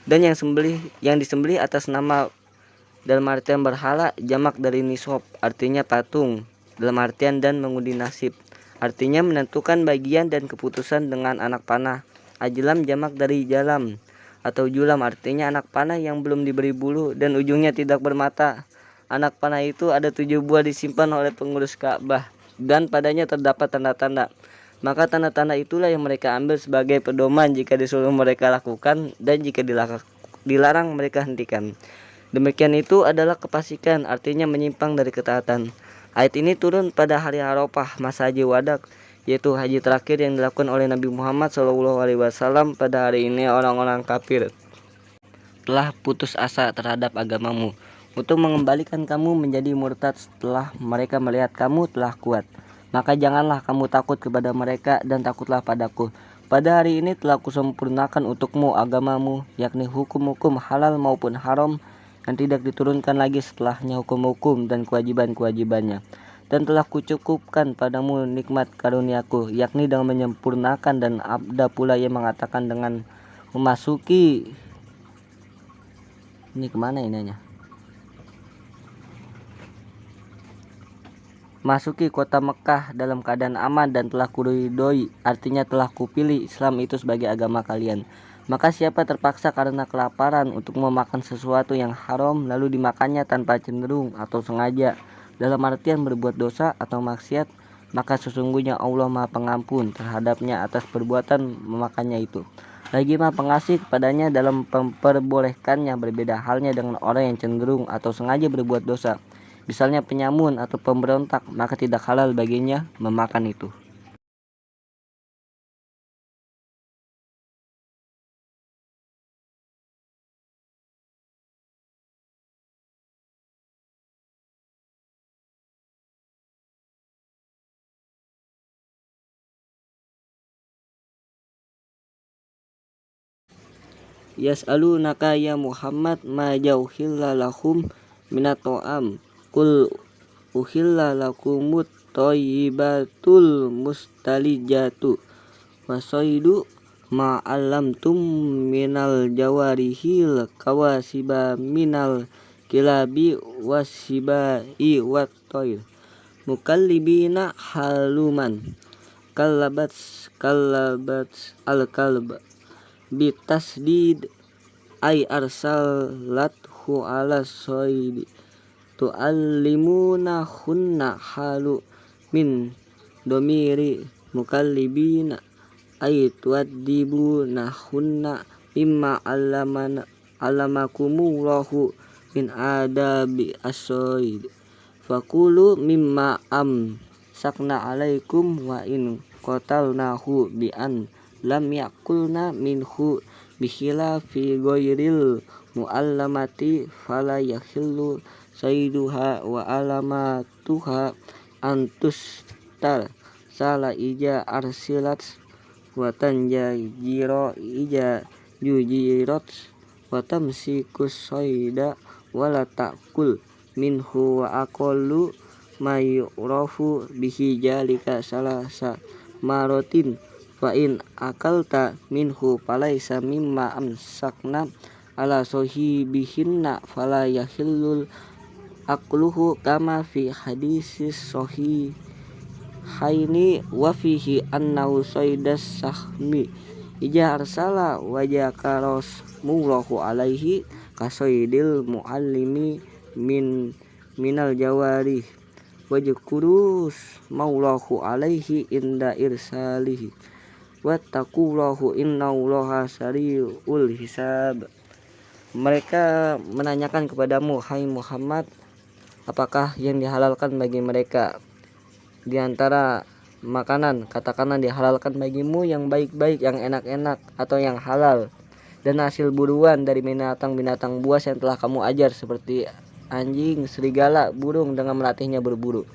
Dan yang disembelih atas nama dalam artian berhala, jamak dari nisab, artinya patung, dalam artian dan mengundi nasib, artinya menentukan bagian dan keputusan dengan anak panah. Ajlam jamak dari jalam atau julam, artinya anak panah yang belum diberi bulu dan ujungnya tidak bermata. Anak panah itu ada 7 buah disimpan oleh pengurus Ka'bah dan padanya terdapat tanda-tanda. Maka tanda-tanda itulah yang mereka ambil sebagai pedoman jika disuruh mereka lakukan dan jika dilarang mereka hentikan. Demikian itu adalah kefasikan, artinya menyimpang dari ketaatan. Ayat ini turun pada hari Arafah, masa haji wada, yaitu haji terakhir yang dilakukan oleh Nabi Muhammad SAW. Pada hari ini orang-orang kafir telah putus asa terhadap agamamu untuk mengembalikan kamu menjadi murtad setelah mereka melihat kamu telah kuat. Maka janganlah kamu takut kepada mereka dan takutlah padaku. Pada hari ini telah kusempurnakan untukmu agamamu, yakni hukum-hukum halal maupun haram yang tidak diturunkan lagi setelahnya hukum-hukum dan kewajiban-kewajibannya. Dan telah kucukupkan padamu nikmat karuniaku, yakni dengan menyempurnakan, dan ada pula yang mengatakan dengan memasuki ini kemana ininya? Masuki kota Mekah dalam keadaan aman dan telah kuridhoi, artinya telah kupilih Islam itu sebagai agama kalian. Maka siapa terpaksa karena kelaparan untuk memakan sesuatu yang haram lalu dimakannya tanpa cenderung atau sengaja, dalam artian berbuat dosa atau maksiat, maka sesungguhnya Allah Maha Pengampun terhadapnya atas perbuatan memakannya itu. Lagi Maha Pengasih kepadanya dalam memperbolehkannya. Berbeda halnya dengan orang yang cenderung atau sengaja berbuat dosa, misalnya penyamun atau pemberontak, maka tidak halal baginya memakan itu. Yas'alunaka ya Muhammad ma jauhilla lahum minat to'am kul uhilla lakumut thayyibatul mustalijatu wasaidu ma alamtum minal jawarihil kawasiba minal kilabi wasibai wat toir mukallibina haluman kalabat al kalba bitasdid ay arsalathu ala soidi tu'allimuna hunna halu min domiri mukallibina ay tuadibuna hunna mimma alamakumullahu min adabi as-soid fakulu mimma sakna alaikum wa in qatalnahu bi an lam yakulna minhu bikhilafi ghairil muallamati fala yakhillu saiduha wa alamatuha antustar sala ija arsilat wa tanjiro ija jujirat wa tamsikus saida wala takul minhu wa aqallu mayurafu bihi jalika salasa marotin fa in akalta minhu falaisa mimma amsakna ala sohibihinna fala yahillul akluhu kama fi hadisis sohihaini wa fihi annahu soidas sahmi ija arsala wajakaros mullahu alaihi kasoidil muallimi minal jawarih wajkurus maulahu alaihi inda irsalihi wattaqullaha innallaha sari'ul hisab. Mereka menanyakan kepadamu, hai Muhammad, apakah yang dihalalkan bagi mereka di antara makanan? Katakanlah dihalalkan bagimu yang baik-baik, yang enak-enak, atau yang halal, dan hasil buruan dari binatang-binatang buas yang telah kamu ajar, seperti anjing, serigala, burung, dengan melatihnya berburu.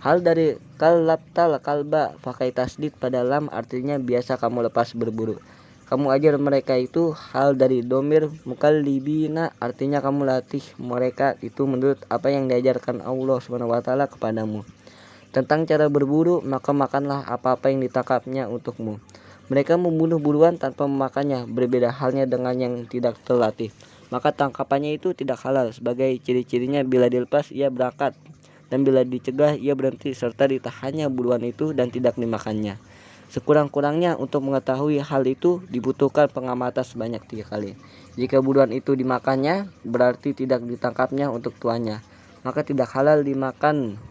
Hal dari kalabtal kalba pakai tasdid pada lam, artinya biasa kamu lepas berburu. Kamu ajar mereka itu. Hal dari domir mukallibina, artinya kamu latih mereka itu menurut apa yang diajarkan Allah SWT kepadamu. Tentang cara berburu, maka makanlah apa-apa yang ditangkapnya untukmu. Mereka membunuh buruan tanpa memakannya, berbeda halnya dengan yang tidak terlatih. Maka tangkapannya itu tidak halal. Sebagai ciri-cirinya, bila dilepas ia berangkat, dan bila dicegah ia berhenti, serta ditahannya buruan itu dan tidak dimakannya. Sekurang-kurangnya untuk mengetahui hal itu dibutuhkan pengamatan sebanyak 3 kali. Jika buruan itu dimakannya, berarti tidak ditangkapnya untuk tuannya, maka tidak halal dimakan,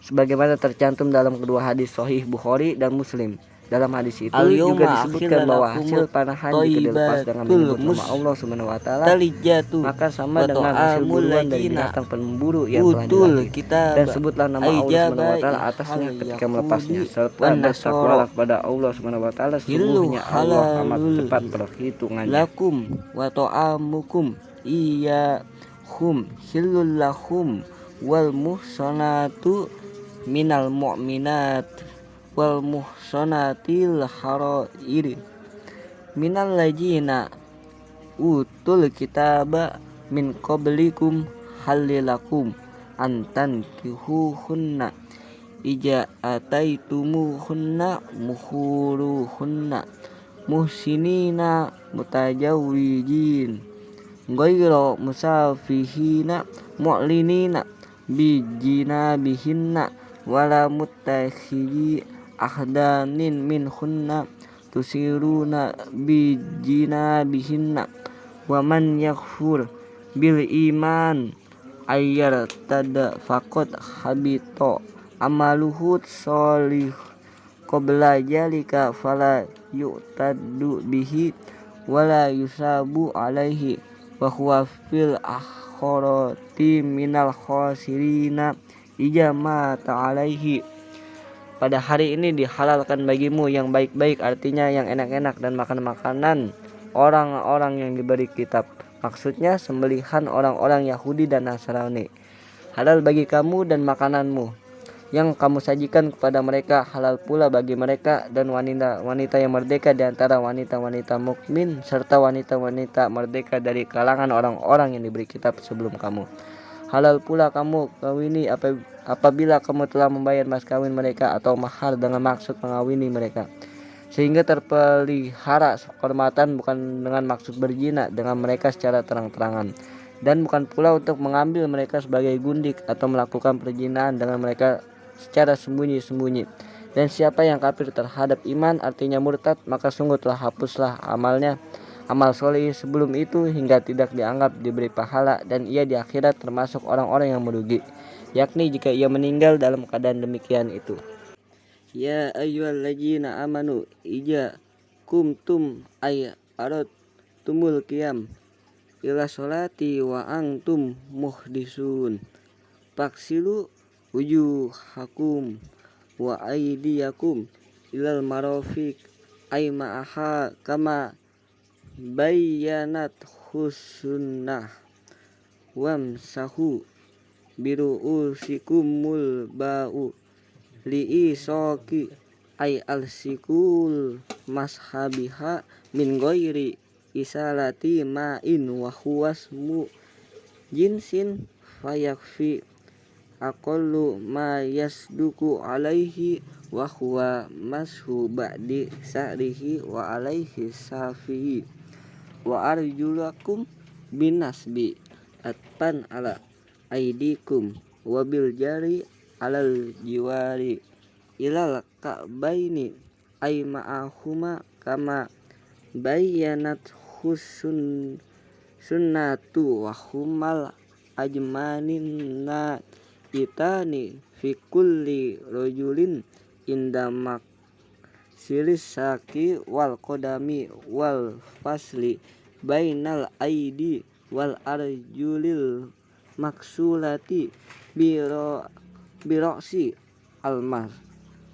sebagaimana tercantum dalam kedua hadis sahih Bukhari dan Muslim. Dalam hadis itu juga Al-yawma disebutkan bahwa akhilla hasil lakum panahan jika dilepas dengan thayyibatul menyebut nama Allah Subhanahu wa taala, mustalijatu maka sama wa dengan hasil ta'amul buruan dari ladzina binatang pemburu yang telah utul dilatih. Dan kitaba sebutlah nama Allah Subhanahu wa taala atasnya ihal ketika melepasnya, yahudi serta wan bertakwalah nasara kepada Allah Subhanahu wa taala, hillu sungguhnya Allah amat halalul cepat perhitungannya. lakum wa ta'amukum iyahum hillul lahum wal muhsanatu minal mu'minat wal muhsanatil harairi minal ladzina utul kitaba min qablikum halilakum antan kihuhunna ija ataitumuhunna muhuruhunna muhsinina mutajawijin ghayra musafihina mu'linina bijina bihinna wala mutakhiji ahdanin minhunna tusiruna bijina bihinna wa man yakfur bil iman ayyar tada faqad habito amaluhu sholih qabla jalika fala yu'taddu bihi wala yusabu alaihi wa huwa fil akhirati minal khasirina ijama ta'alaihi. Pada hari ini dihalalkan bagimu yang baik-baik, artinya yang enak-enak, dan makan-makanan orang-orang yang diberi kitab, maksudnya sembelihan orang-orang Yahudi dan Nasrani. Halal bagi kamu dan makananmu yang kamu sajikan kepada mereka, halal pula bagi mereka dan wanita-wanita yang merdeka di antara wanita-wanita mukmin serta wanita-wanita merdeka dari kalangan orang-orang yang diberi kitab sebelum kamu. Halal pula kamu kawini apabila kamu telah membayar mas kawin mereka atau mahar dengan maksud mengawini mereka, sehingga terpelihara kehormatan, bukan dengan maksud berzina dengan mereka secara terang-terangan, dan bukan pula untuk mengambil mereka sebagai gundik atau melakukan perzinahan dengan mereka secara sembunyi-sembunyi. Dan siapa yang kafir terhadap iman, artinya murtad, maka sungguh telah hapuslah amal soleh sebelum itu hingga tidak dianggap diberi pahala, dan ia di akhirat termasuk orang-orang yang merugi, yakni jika ia meninggal dalam keadaan demikian itu. Ya ayyuhalladzina amanu ija kumtum ay aradtumul qiyam ila sholati wa antum muhdisun faksilu wujuhakum wa aydiyakum ilal marafiq ay ma'aha kama bayyanat hussunnah wamsahu biru'usikumul ba'u li'isoki ay alsikul mashabiha min ghairi isalati ma'in wa huwasmu jinsin fayakfi aqallu ma yasduku alaihi wa huwa mashu ba'di sa'rihi wa alaihi safihi wa arjulakum binasbi atpan ala aidikum wa bil jari alal jiwari ilal ka'baini ay ma'ahuma kama bayyanat sunnatu wa humal ajmaninna itani fi kulli rajulin indamak silisaki wal qadami wal fasli bainal aidi wal arjulil maksulati biroksi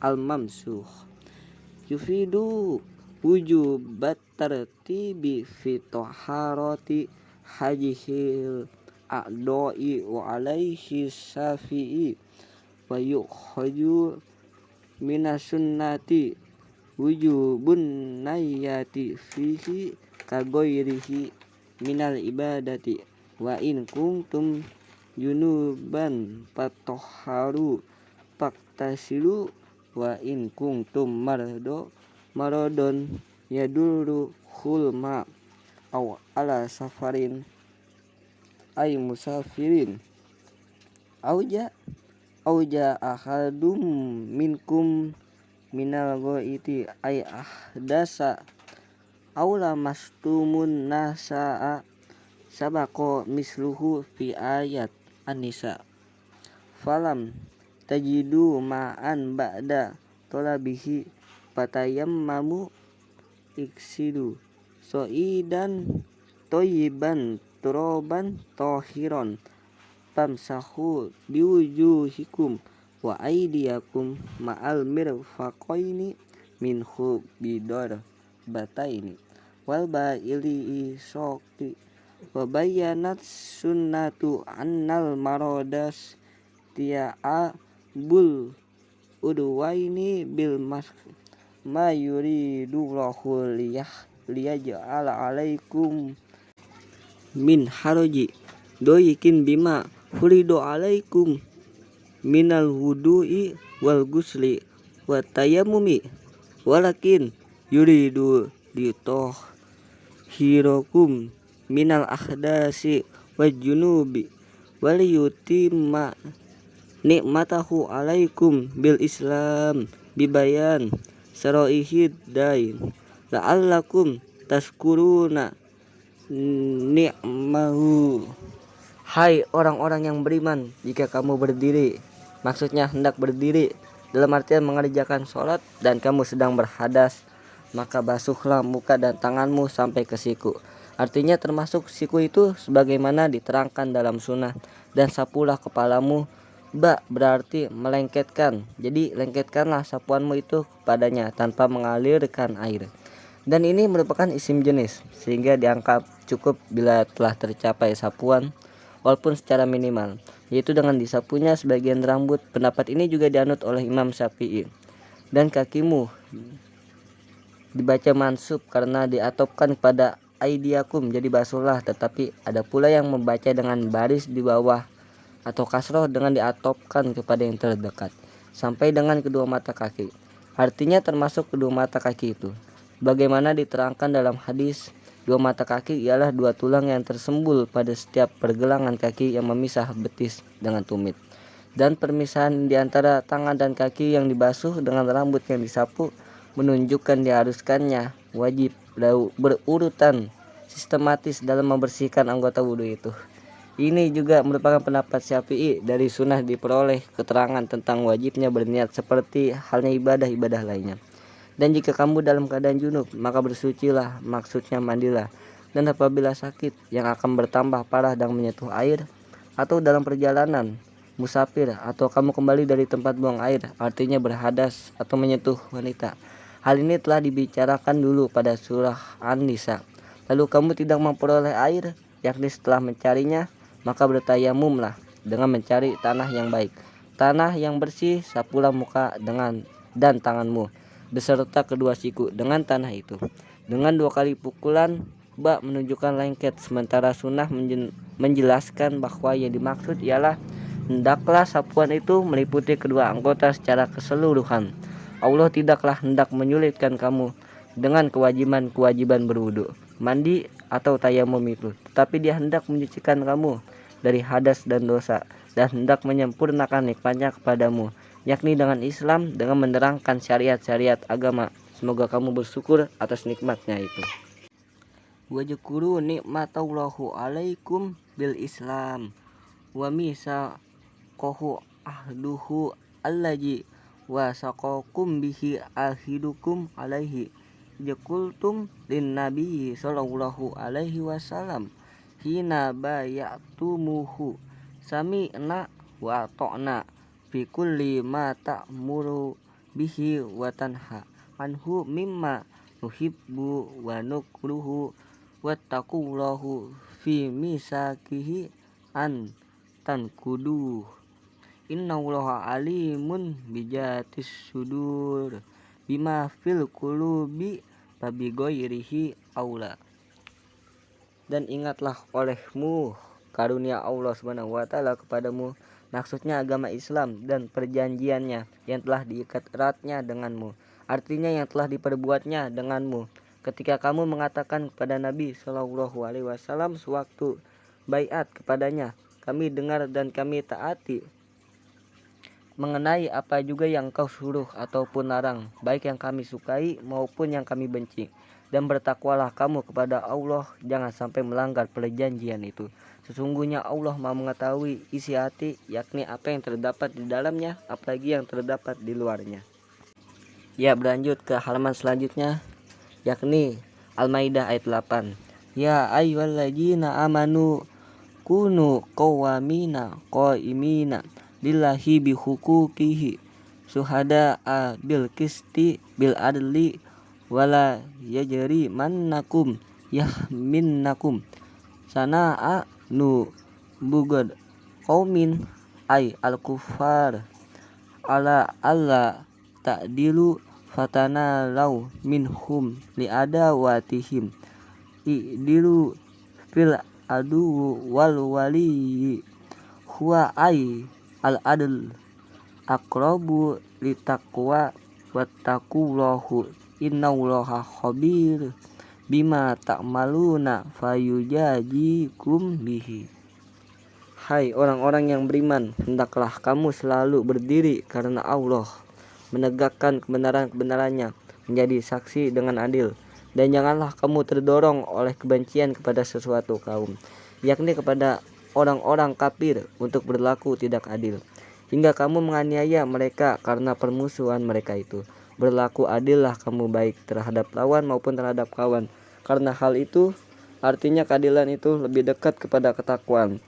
al-mamsuh yufidu wujubat tartibi fi taharati hajihil a'doi wa alaihi safi'i wa yukhaju minas sunnati wujubun nayati fihi kagoirihi minal ibadati wa in kuntum junuban fatahharu faktasilu wa in kuntum maradon yaduru khulma aw ala safarin ay musafirin auja ahadum minkum minal ghaiti ay ahdasa aula mastumun nasaa sabaqo misluhu fi ayat an-nisa falam tajidu ma'an ba'da talabihi fatayammamu iksidu soidan toyiban turaban tohiron famsahu biwujuhikum wa aidiyakum ma'al mirfaqaini minhu bidor bataini wal ba'ili isoqi wa bayyanat sunnatu annal marodas tia'a bul udwaini bil mas ma yuridullahu liyaj'ala alaikum min haraji doyikin bima furidu alaikum minal wudu'i wal gusli wa tayammumi walakin yuridu hirakum minal ahdasi wa junubi waliyutimma nikmatahu alaikum bil islam bibayan saroihid dain la'allakum taskuruna ni'mahu. Hai orang-orang yang beriman, jika kamu berdiri, maksudnya hendak berdiri dalam artian mengerjakan sholat dan kamu sedang berhadas, maka basuhlah muka dan tanganmu sampai ke siku. Artinya termasuk siku itu sebagaimana diterangkan dalam sunnah, dan sapulah kepalamu. Berarti melengketkan, jadi lengketkanlah sapuanmu itu kepadanya tanpa mengalirkan air. Dan ini merupakan isim jenis, sehingga dianggap cukup bila telah tercapai sapuan walaupun secara minimal, yaitu dengan disapunya sebagian rambut. Pendapat ini juga dianut oleh Imam Syafi'i. Dan kakimu dibaca mansub karena diatopkan pada aidiakum, jadi basuhlah. Tetapi ada pula yang membaca dengan baris di bawah atau kasroh dengan diatopkan kepada yang terdekat sampai dengan kedua mata kaki. Artinya termasuk kedua mata kaki itu, bagaimana diterangkan dalam hadis, dua mata kaki ialah dua tulang yang tersembul pada setiap pergelangan kaki yang memisah betis dengan tumit. Dan permisahan di antara tangan dan kaki yang dibasuh dengan rambut yang disapu menunjukkan diharuskannya wajib berurutan sistematis dalam membersihkan anggota wudhu itu. Ini juga merupakan pendapat Syafi'i. Dari sunnah diperoleh keterangan tentang wajibnya berniat seperti halnya ibadah-ibadah lainnya. Dan jika kamu dalam keadaan junub, maka bersucilah, maksudnya mandilah. Dan apabila sakit yang akan bertambah parah dan menyentuh air, atau dalam perjalanan musafir, atau kamu kembali dari tempat buang air, artinya berhadas atau menyentuh wanita. Hal ini telah dibicarakan dulu pada surah An-Nisa. Lalu kamu tidak memperoleh air, yakni setelah mencarinya, maka bertayamumlah dengan mencari tanah yang baik, tanah yang bersih. Sapulah muka dan tanganmu beserta kedua siku dengan tanah itu dengan 2 kali pukulan. Menunjukkan lengket, sementara sunnah menjelaskan bahwa yang dimaksud ialah hendaklah sapuan itu meliputi kedua anggota secara keseluruhan. Allah tidaklah hendak menyulitkan kamu dengan kewajiban berwudu, mandi atau tayamum itu, tetapi Dia hendak menyucikan kamu dari hadas dan dosa, dan hendak menyempurnakan nikmatnya kepadamu, yakni dengan Islam, dengan menerangkan syariat-syariat agama. Semoga kamu bersyukur atas nikmatnya itu. Wajkuru nikmatallahu alaikum bil Islam wa misaqahu ahduhu allazi wasaqakum bihi ahidukum alaihi jakultum lin nabi sallallahu alaihi wasallam hina bayatumuhu sami'na wa ta'na fi kulli ma ta'muru bihi wa tanha anhu mimma nuhibbu wa nukruhu wattaqullahu fi misakihi an tankudu innallaha alimun bijatis sudur bima fil qulubi fabigoirihi aula. Dan ingatlah olehmu karunia Allah Subhanahu wa taala kepadamu, maksudnya agama Islam dan perjanjiannya yang telah diikat eratnya denganmu, artinya yang telah diperbuatnya denganmu ketika kamu mengatakan kepada Nabi Shallallahu alaihi wasallam sewaktu baiat kepadanya, kami dengar dan kami taati mengenai apa juga yang kau suruh ataupun larang, baik yang kami sukai maupun yang kami benci. Dan bertakwalah kamu kepada Allah, jangan sampai melanggar perjanjian itu. Sesungguhnya Allah Maha mengetahui isi hati, yakni apa yang terdapat di dalamnya, apalagi yang terdapat di luarnya. Ya, berlanjut ke halaman selanjutnya, yakni Al-Maidah ayat 8. Ya ayyuhalladzina amanu kunu qawwamina qaimina lillahi bihuquqihi syuhada'a bil qisti bil adli wala yajri mannakum yahminnakum sana'a nu bugad qaumin ay al-kufar ala alla ta'dilu fatana law minhum li'adawatihim i'dilu fil adu wal wali huwa ay al adl aqrabu litaqwa wattaqullahu innallaha khabir bima ta'maluna fayujajikum bihi. Hai orang-orang yang beriman, hendaklah kamu selalu berdiri karena Allah, menegakkan kebenaran-kebenarannya, menjadi saksi dengan adil, dan janganlah kamu terdorong oleh kebencian kepada sesuatu kaum, yakni kepada orang-orang kafir, untuk berlaku tidak adil, hingga kamu menganiaya mereka karena permusuhan mereka itu. Berlaku adillah kamu baik terhadap lawan maupun terhadap kawan, karena hal itu artinya keadilan itu lebih dekat kepada ketakwaan.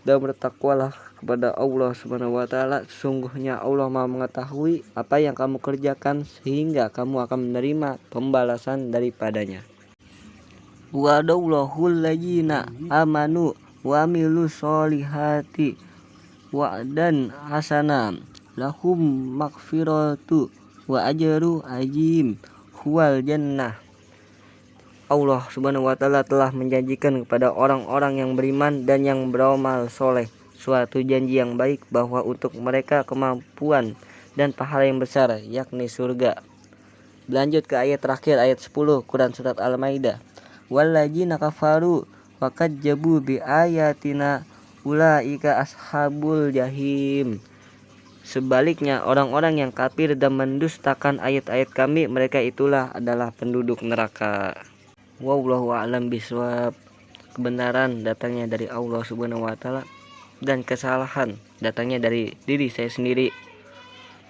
Dan bertakwalah kepada Allah Subhanahu wa taala, sesungguhnya Allah Maha mengetahui apa yang kamu kerjakan, sehingga kamu akan menerima pembalasan daripadanya. Wa'adallahu alladzina amanu wa amilus solihati wa'dan hasana lahum maghfiratu wa ajru azim huwal jannah. Allah Subhanahu wa taala telah menjanjikan kepada orang-orang yang beriman dan yang beramal soleh suatu janji yang baik, bahwa untuk mereka kemampuan dan pahala yang besar, yakni surga. Lanjut ke ayat terakhir, ayat 10 Quran surat Al-Maidah. Walladzina kafaru wa kadzabu bi ayatina ulaika ashabul jahim. Sebaliknya, orang-orang yang kafir dan mendustakan ayat-ayat kami, mereka itulah adalah penduduk neraka. Wallahu a'lam bishawab. Kebenaran datangnya dari Allah Subhanahu wa taala, dan kesalahan datangnya dari diri saya sendiri.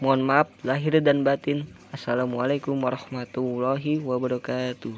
Mohon maaf lahir dan batin. Assalamualaikum warahmatullahi wabarakatuh.